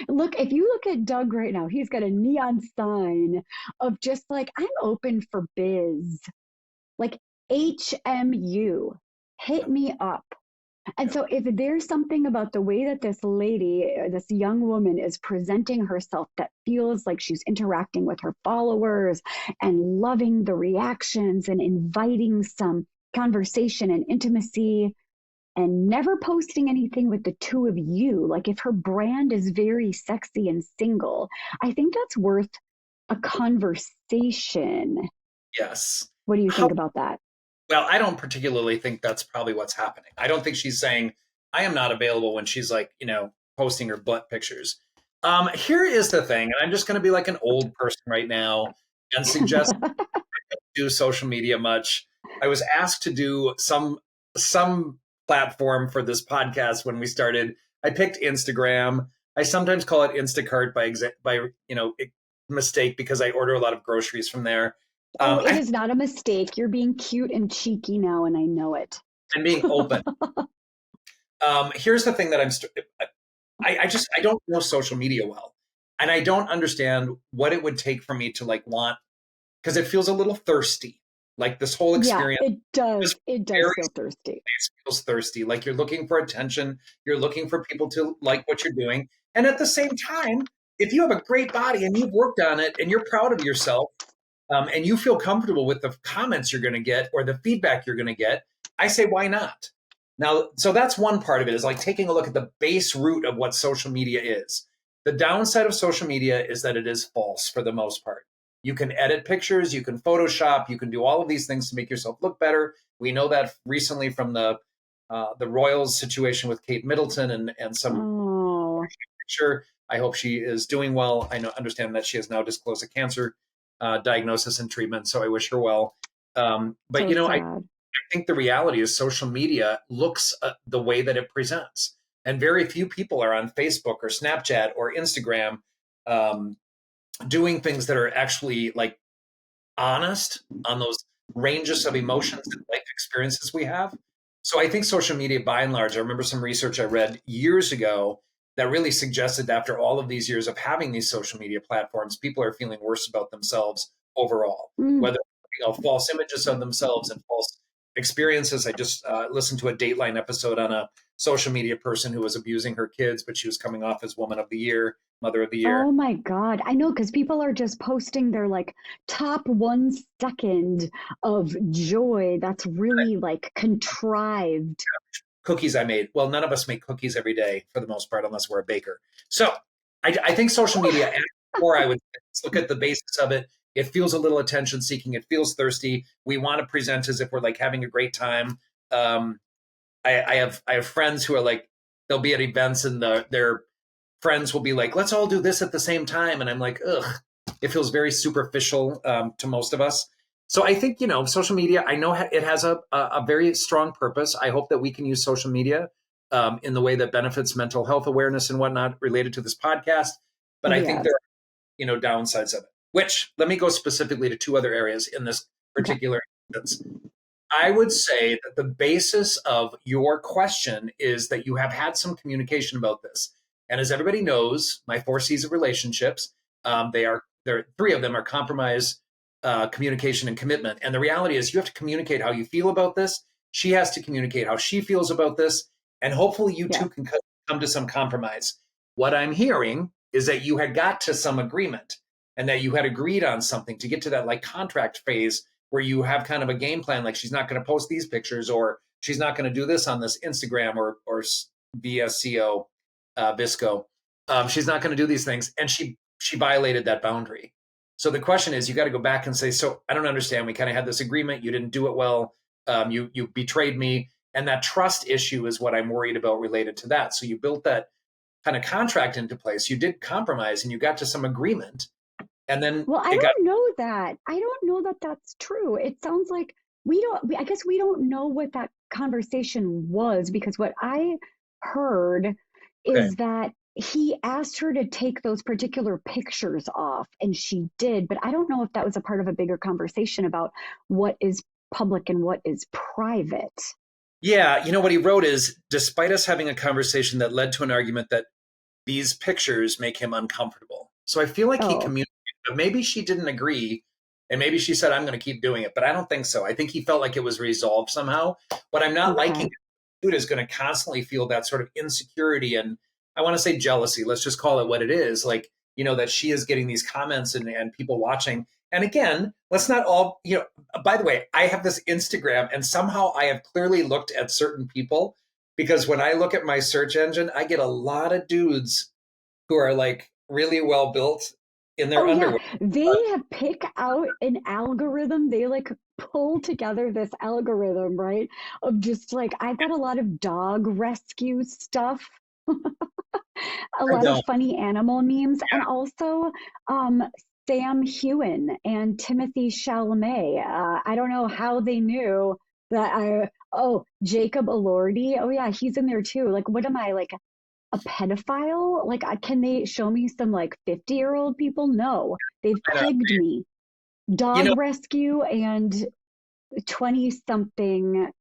Look, if you look at Doug right now, he's got a neon sign of just like, I'm open for biz, like HMU, hit me up. And so if there's something about the way that this lady, this young woman is presenting herself that feels like she's interacting with her followers and loving the reactions and inviting some conversation and intimacy and never posting anything with the two of you, like if her brand is very sexy and single, I think that's worth a conversation. Yes. What do you think about that? Well, I don't particularly think that's probably what's happening. I don't think she's saying, I am not available when she's like, posting her butt pictures. Here is the thing, and I'm just going to be like an old person right now and suggest I don't do social media much. I was asked to do some platform for this podcast when we started. I picked Instagram. I sometimes call it Instacart by mistake because I order a lot of groceries from there. It is not a mistake. You're being cute and cheeky now, and I know it. I'm being open. Here's the thing that I don't know social media well, and I don't understand what it would take for me to like want, because it feels a little thirsty. Like this whole experience. Yeah, it does. It does feel thirsty. It feels thirsty. Like you're looking for attention. You're looking for people to like what you're doing. And at the same time, if you have a great body and you've worked on it and you're proud of yourself, and you feel comfortable with the comments you're going to get or the feedback you're going to get, I say, why not? Now, so that's one part of it, is like taking a look at the base root of what social media is. The downside of social media is that it is false for the most part. You can edit pictures, you can Photoshop, you can do all of these things to make yourself look better. We know that recently from the Royals situation with Kate Middleton and some picture. I hope she is doing well. Understand that she has now disclosed a cancer diagnosis and treatment, so I wish her well. But so I think the reality is social media looks the way that it presents, and very few people are on Facebook or Snapchat or Instagram doing things that are actually like honest on those ranges of emotions and life experiences we have. So I think social media, by and large, I remember some research I read years ago that really suggested that after all of these years of having these social media platforms, people are feeling worse about themselves overall, whether false images of themselves and false experiences. I just listened to a Dateline episode on a social media person who was abusing her kids, but she was coming off as Woman of the Year, Mother of the Year. Oh my God. I know, because people are just posting their like top 1 second of joy that's really like contrived. Cookies I made. Well, none of us make cookies every day for the most part, unless we're a baker. So I think social media, or I would look at the basis of it. It feels a little attention seeking. It feels thirsty. We want to present as if we're like having a great time. I have friends who are like, they'll be at events and their friends will be like, let's all do this at the same time. And I'm like, ugh, it feels very superficial to most of us. So I think, social media, I know it has a very strong purpose. I hope that we can use social media in the way that benefits mental health awareness and whatnot related to this podcast. But I think there are, downsides of it, which let me go specifically to 2 other areas in this particular instance. I would say that the basis of your question is that you have had some communication about this. And as everybody knows, my 4 C's of relationships, there 3 of them are compromise, communication, and commitment. And the reality is you have to communicate how you feel about this. She has to communicate how she feels about this. And hopefully you two can come to some compromise. What I'm hearing is that you had got to some agreement and that you had agreed on something to get to that like contract phase where you have kind of a game plan, like she's not going to post these pictures, or she's not going to do this on this Instagram or VSCO, Visco. She's not going to do these things. And she violated that boundary. So the question is, you got to go back and say, so I don't understand. We kind of had this agreement. You didn't do it well. You betrayed me. And that trust issue is what I'm worried about related to that. So you built that kind of contract into place. You did compromise and you got to some agreement. And then Well, I it got, don't know that. I don't know that that's true. It sounds like I guess we don't know what that conversation was, because what I heard okay. is that he asked her to take those particular pictures off, and she did. But I don't know if that was a part of a bigger conversation about what is public and what is private. Yeah. You know, what he wrote is, despite us having a conversation that led to an argument that these pictures make him uncomfortable. So I feel like he Oh, communicated, but maybe she didn't agree. And maybe she said, I'm going to keep doing it. But I don't think so. I think he felt like it was resolved somehow. What I'm not liking, okay. dude is going to constantly feel that sort of insecurity and, I want to say, jealousy. Let's just call it what it is. Like, that she is getting these comments and people watching. And again, let's not all, by the way, I have this Instagram and somehow I have clearly looked at certain people, because when I look at my search engine, I get a lot of dudes who are like really well built in their Oh yeah, underwear. they have pick out an algorithm. They like pull together this algorithm, right? Of just like I've got a lot of dog rescue stuff, a I lot of don't. funny animal memes, and also um Sam Hewen and Timothy Chalamet. I don't know how they knew that Jacob Elordi. Oh yeah, he's in there too. Like what am I, like a pedophile? Like, can they show me some like 50-year-old people? No, they've I know. pegged me. You Dog know, rescue and 20 something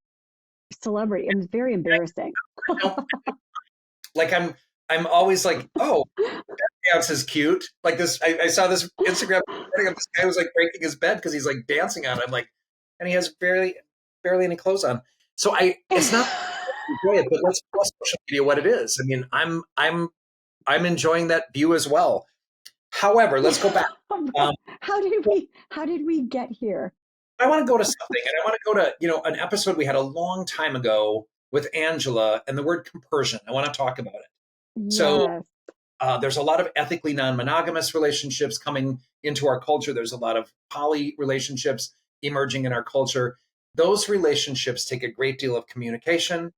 celebrity. It's very embarrassing. I don't, like I'm always like, oh, dance is cute. Like this, I saw this Instagram of this guy was like breaking his bed because he's like dancing on it. I'm like, and he has barely any clothes on. So it's not enjoy it, but let's call social media what it is. I mean, I'm enjoying that view as well. However, let's go back. Um, How did we get here? I want to go to something, and I want to go to an episode we had a long time ago with Angela and the word compersion. I want to talk about it. So Yes. there's a lot of ethically non-monogamous relationships coming into our culture. There's a lot of poly relationships emerging in our culture. Those relationships take a great deal of communication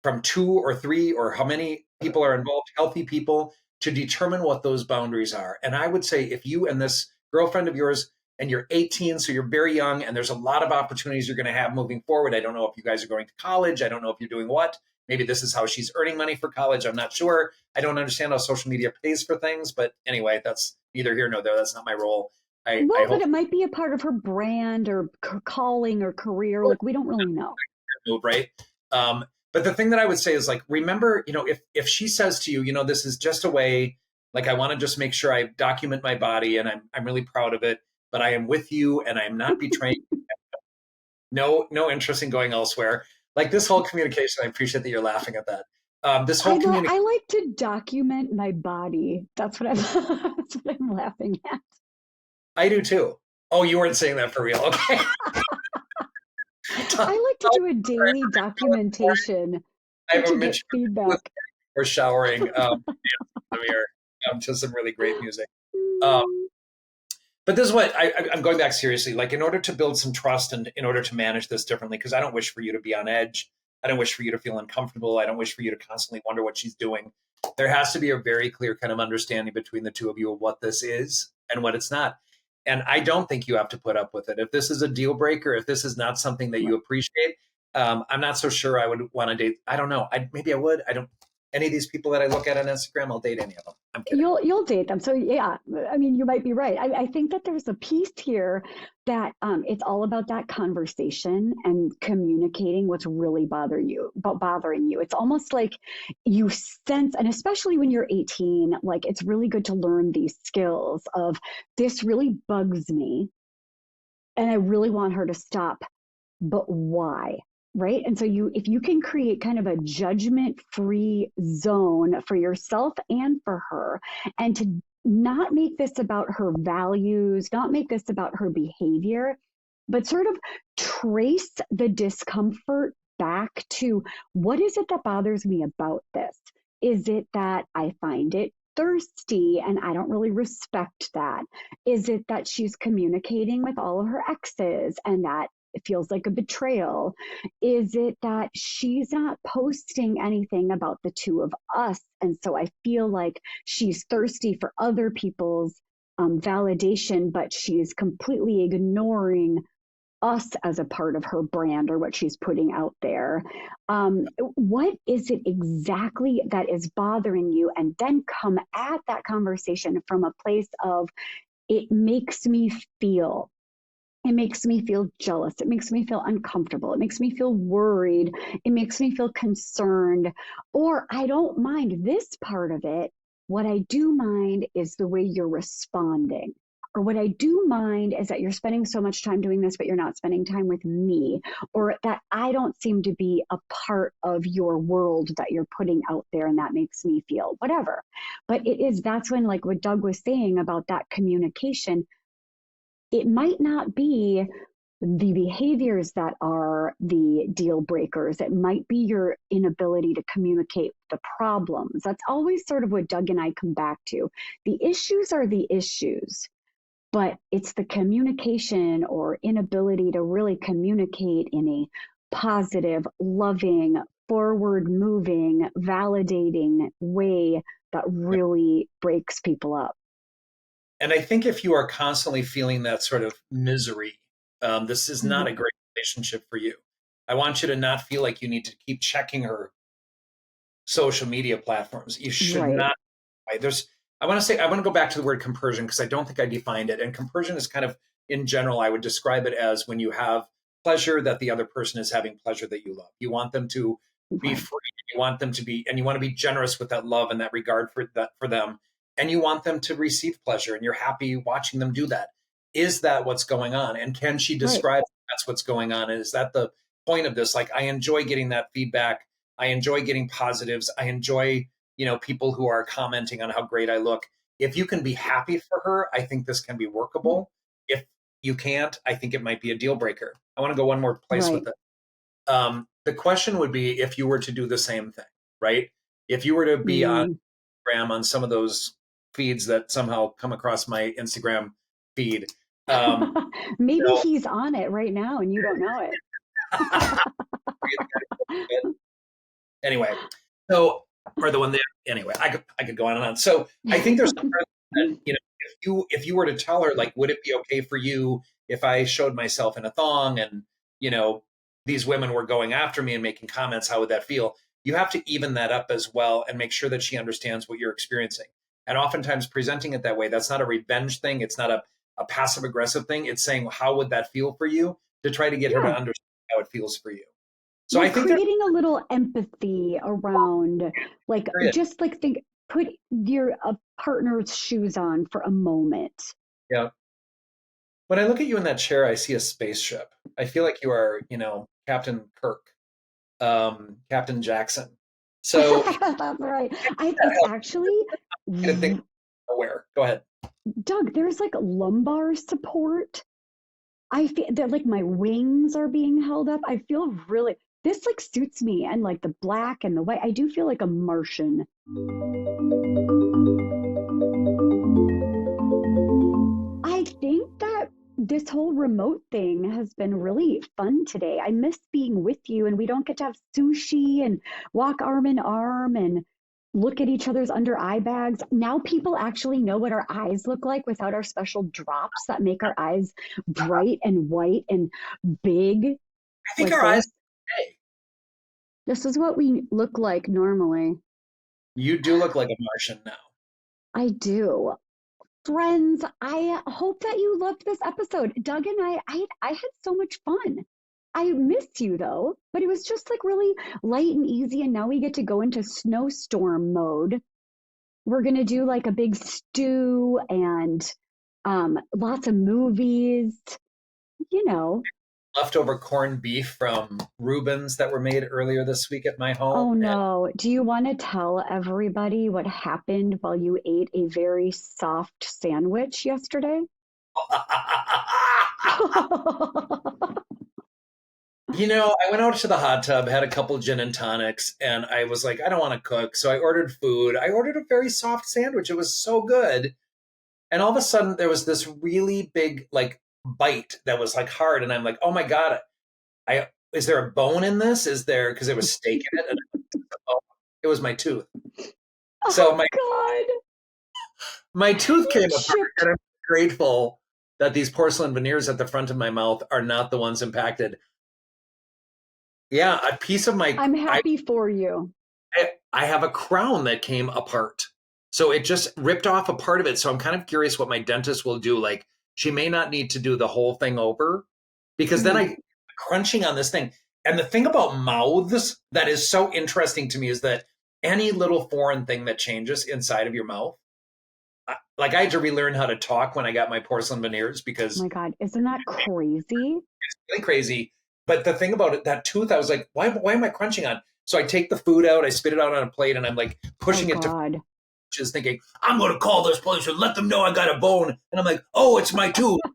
from two or three or how many people are involved, healthy people, to determine what those boundaries are. And I would say if you and this girlfriend of yours, and you're 18, so you're very young, and there's a lot of opportunities you're going to have moving forward. I don't know if you guys are going to college. I don't know if you're doing what. Maybe this is how she's earning money for college. I'm not sure. I don't understand how social media pays for things. But anyway, that's neither here nor there. That's not my role. I Well, but hope it might be a part of her brand or calling or career. Like we don't really know. move, right? Um, but the thing that I would say is, like, remember, if she says to you, this is just a way, like, I want to just make sure I document my body and I'm really proud of it, but I am with you and I'm not betraying. No interest in going elsewhere. Like this whole communication, I appreciate that you're laughing at that. This whole communication, I like to document my body. That's what I'm that's what I'm laughing at. I do too. Oh, you weren't saying that for real. Okay. I like to do a daily documentation I have a to get Mitch with feedback. or showering the mirror to some really great music. Um, but this is what I'm going back seriously. Like, in order to build some trust and in order to manage this differently, because I don't wish for you to be on edge. I don't wish for you to feel uncomfortable. I don't wish for you to constantly wonder what she's doing. There has to be a very clear kind of understanding between the two of you of what this is and what it's not. And I don't think you have to put up with it. If this is a deal breaker, if this is not something that you appreciate, I'm not so sure I would want to date. I don't know. Maybe I would. I don't. Any of these people that I look at on Instagram, I'll date any of them. I'm kidding. You'll date them. So yeah, I mean, you might be right. I think that there's a piece here that it's all about that conversation and communicating what's really bothering you. It's almost like you sense, and especially when you're 18, like it's really good to learn these skills of this really bugs me, and I really want her to stop, but why? Right. And so if you can create kind of a judgment free zone for yourself and for her, and to not make this about her values, not make this about her behavior, but sort of trace the discomfort back to what is it that bothers me about this? Is it that I find it thirsty and I don't really respect that? Is it that she's communicating with all of her exes and that it feels like a betrayal? Is it that she's not posting anything about the two of us? And so I feel like she's thirsty for other people's validation, but she's completely ignoring us as a part of her brand or what she's putting out there. What is it exactly that is bothering you? And then come at that conversation from a place of, it makes me feel. It makes me feel jealous. It makes me feel uncomfortable. It makes me feel worried. It makes me feel concerned. Or I don't mind this part of it. What I do mind is the way you're responding. Or what I do mind is that you're spending so much time doing this, but you're not spending time with me. Or that I don't seem to be a part of your world that you're putting out there, and that makes me feel whatever. But that's when, like what Doug was saying about that communication, it might not be the behaviors that are the deal breakers. It might be your inability to communicate the problems. That's always sort of what Doug and I come back to. The issues are the issues, but it's the communication or inability to really communicate in a positive, loving, forward moving, validating way that really breaks people up. And I think if you are constantly feeling that sort of misery, this is not a great relationship for you. I want you to not feel like you need to keep checking her social media platforms. You should not. I want to go back to the word compersion because I don't think I defined it. And compersion is kind of, in general, I would describe it as when you have pleasure that the other person is having pleasure that you love. You want them to be free. You want them to be, and you want to be generous with that love and that regard for them. And you want them to receive pleasure, and you're happy watching them do that. Is that what's going on? And can she describe that's what's going on? And is that the point of this? Like, I enjoy getting that feedback. I enjoy getting positives. I enjoy, people who are commenting on how great I look. If you can be happy for her, I think this can be workable. If you can't, I think it might be a deal breaker. I want to go one more place with it. The question would be if you were to do the same thing, right? If you were to be on Instagram, on some of those feeds that somehow come across my Instagram feed. Maybe he's on it right now and you don't know it. Anyway, or the one there. Anyway, I could go on and on. So I think there's some that, if you were to tell her, like, would it be okay for you if I showed myself in a thong and, these women were going after me and making comments, how would that feel? You have to even that up as well and make sure that she understands what you're experiencing. And oftentimes presenting it that way, that's not a revenge thing. It's not a passive aggressive thing. It's saying, how would that feel for you, to try to get her to understand how it feels for you. So I think creating a little empathy around, like, just like put your partner's shoes on for a moment. Yeah. When I look at you in that chair, I see a spaceship. I feel like you are, Captain Kirk, Captain Jackson. So that's right. It's actually. I think aware. Go ahead, Doug. There's like lumbar support. I feel that like my wings are being held up. I feel really. This like suits me, and like the black and the white. I do feel like a Martian. I think that this whole remote thing has been really fun today. I miss being with you, and we don't get to have sushi and walk arm in arm and look at each other's under eye bags. Now people actually know what our eyes look like without our special drops that make our eyes bright and white and big. I think our eyes. This is what we look like normally. You do look like a Martian now. I do. Friends, I hope that you loved this episode. Doug and I had so much fun. I miss you though, but it was just like really light and easy. And now we get to go into snowstorm mode. We're going to do like a big stew and lots of movies, Leftover corned beef from Rubens that were made earlier this week at my home. Oh no. Do you want to tell everybody what happened while you ate a very soft sandwich yesterday? I went out to the hot tub, had a couple gin and tonics, and I was like, I don't want to cook. So I ordered food. I ordered a very soft sandwich. It was so good. And all of a sudden there was this really big like bite that was like hard. And I'm like, oh my God, is there a bone in this? Is there, because there was steak in it. And it was my tooth. So God. my tooth came apart, and I'm grateful that these porcelain veneers at the front of my mouth are not the ones impacted. Yeah, a piece of my. I'm happy for you. I have a crown that came apart. So it just ripped off a part of it. So I'm kind of curious what my dentist will do. Like, she may not need to do the whole thing over, because then I crunching on this thing. And the thing about mouths that is so interesting to me is that any little foreign thing that changes inside of your mouth, like I had to relearn how to talk when I got my porcelain veneers, because Oh my God, isn't that crazy? it's really crazy. But the thing about it, that tooth, I was like, why am I crunching on? So I take the food out, I spit it out on a plate, and I'm like pushing it to, just thinking, I'm going to call this place and let them know I got a bone. And I'm like, oh, it's my tooth. Oh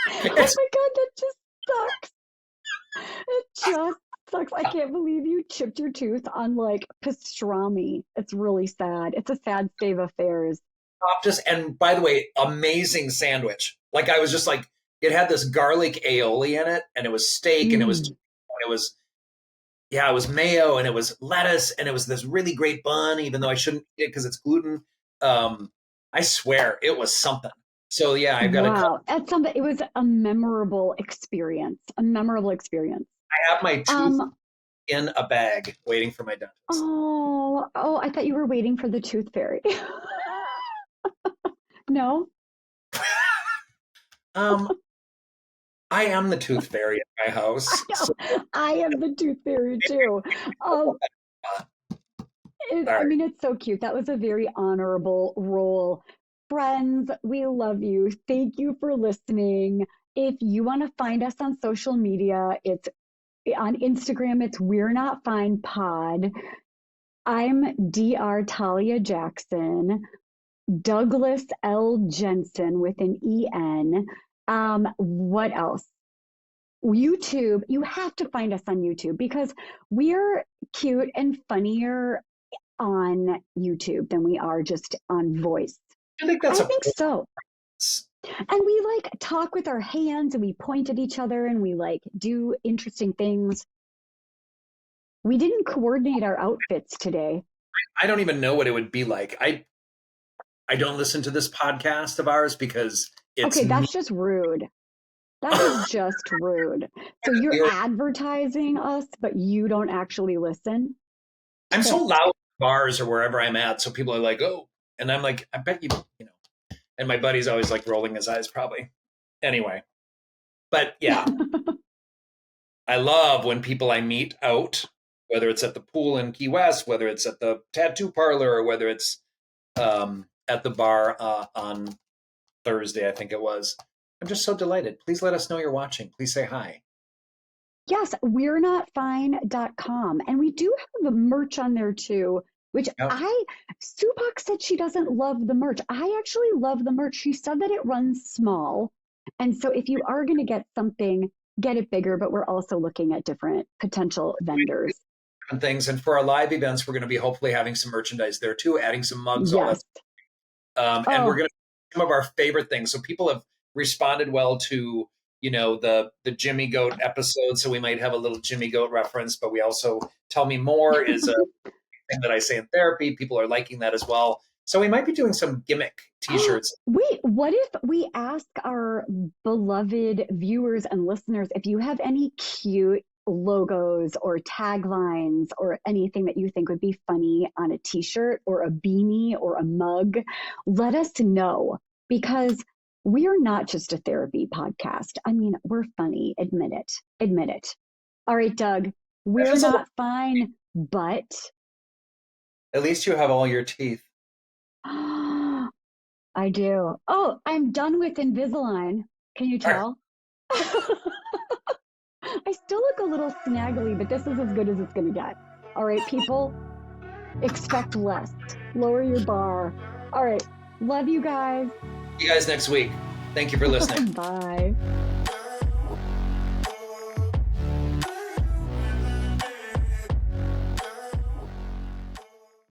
my God, that just sucks. It just sucks. I can't believe you chipped your tooth on like pastrami. It's really sad. It's a sad state of affairs. And by the way, amazing sandwich. Like, I was just like, it had this garlic aioli in it, and it was steak, and it was mayo, and it was lettuce, and it was this really great bun, even though I shouldn't eat it because it's gluten. I swear it was something. So yeah, I've got Wow, that's something. It was a memorable experience. A memorable experience. I have my tooth in a bag waiting for my dentist. Oh, I thought you were waiting for the tooth fairy. No? I am the tooth fairy at my house. I am the tooth fairy too. I mean, it's so cute. That was a very honorable role. Friends, we love you. Thank you for listening. If you want to find us on social media, it's on Instagram, it's We're Not Fine Pod. I'm Dr. Talia Jackson. Douglas L. Jensen with an E-N. What else? YouTube. You have to find us on YouTube because we're cute and funnier on YouTube than we are just on voice. I think so. And we like talk with our hands, and we point at each other, and we like do interesting things. We didn't coordinate our outfits today. I don't even know what it would be like. I don't listen to this podcast of ours because it's okay. That's just rude. That is just rude. So you're advertising us, but you don't actually listen. I'm so loud in bars or wherever I'm at, so people are like, "Oh," and I'm like, "I bet you know." And my buddy's always like rolling his eyes, probably. Anyway, but yeah, I love when people I meet out, whether it's at the pool in Key West, whether it's at the tattoo parlor, or whether it's at the bar on Thursday, I think it was. I'm just so delighted. Please let us know you're watching. Please say hi. Yes, we're notfine.com. And we do have the merch on there too, which Supak said she doesn't love the merch. I actually love the merch. She said that it runs small. And so if you are going to get something, get it bigger, but we're also looking at different potential vendors. Different things. And for our live events, we're going to be hopefully having some merchandise there too, adding some mugs. Yes. And we're going to some of our favorite things. So people have responded well to, the Jimmy Goat episode. So we might have a little Jimmy Goat reference, but we also Tell Me More is a thing that I say in therapy. People are liking that as well. So we might be doing some gimmick t-shirts. Wait, what if we ask our beloved viewers and listeners if you have any cute logos or taglines or anything that you think would be funny on a t-shirt or a beanie or a mug? Let us know, because we are not just a therapy podcast. I mean, we're funny. Admit it. All right, Doug, we're not fine, but at least you have all your teeth. I do. Oh, I'm done with Invisalign. Can you tell? I still look a little snaggly, but this is as good as it's going to get. All right, people, expect less. Lower your bar. All right. Love you guys. See you guys next week. Thank you for listening. Bye.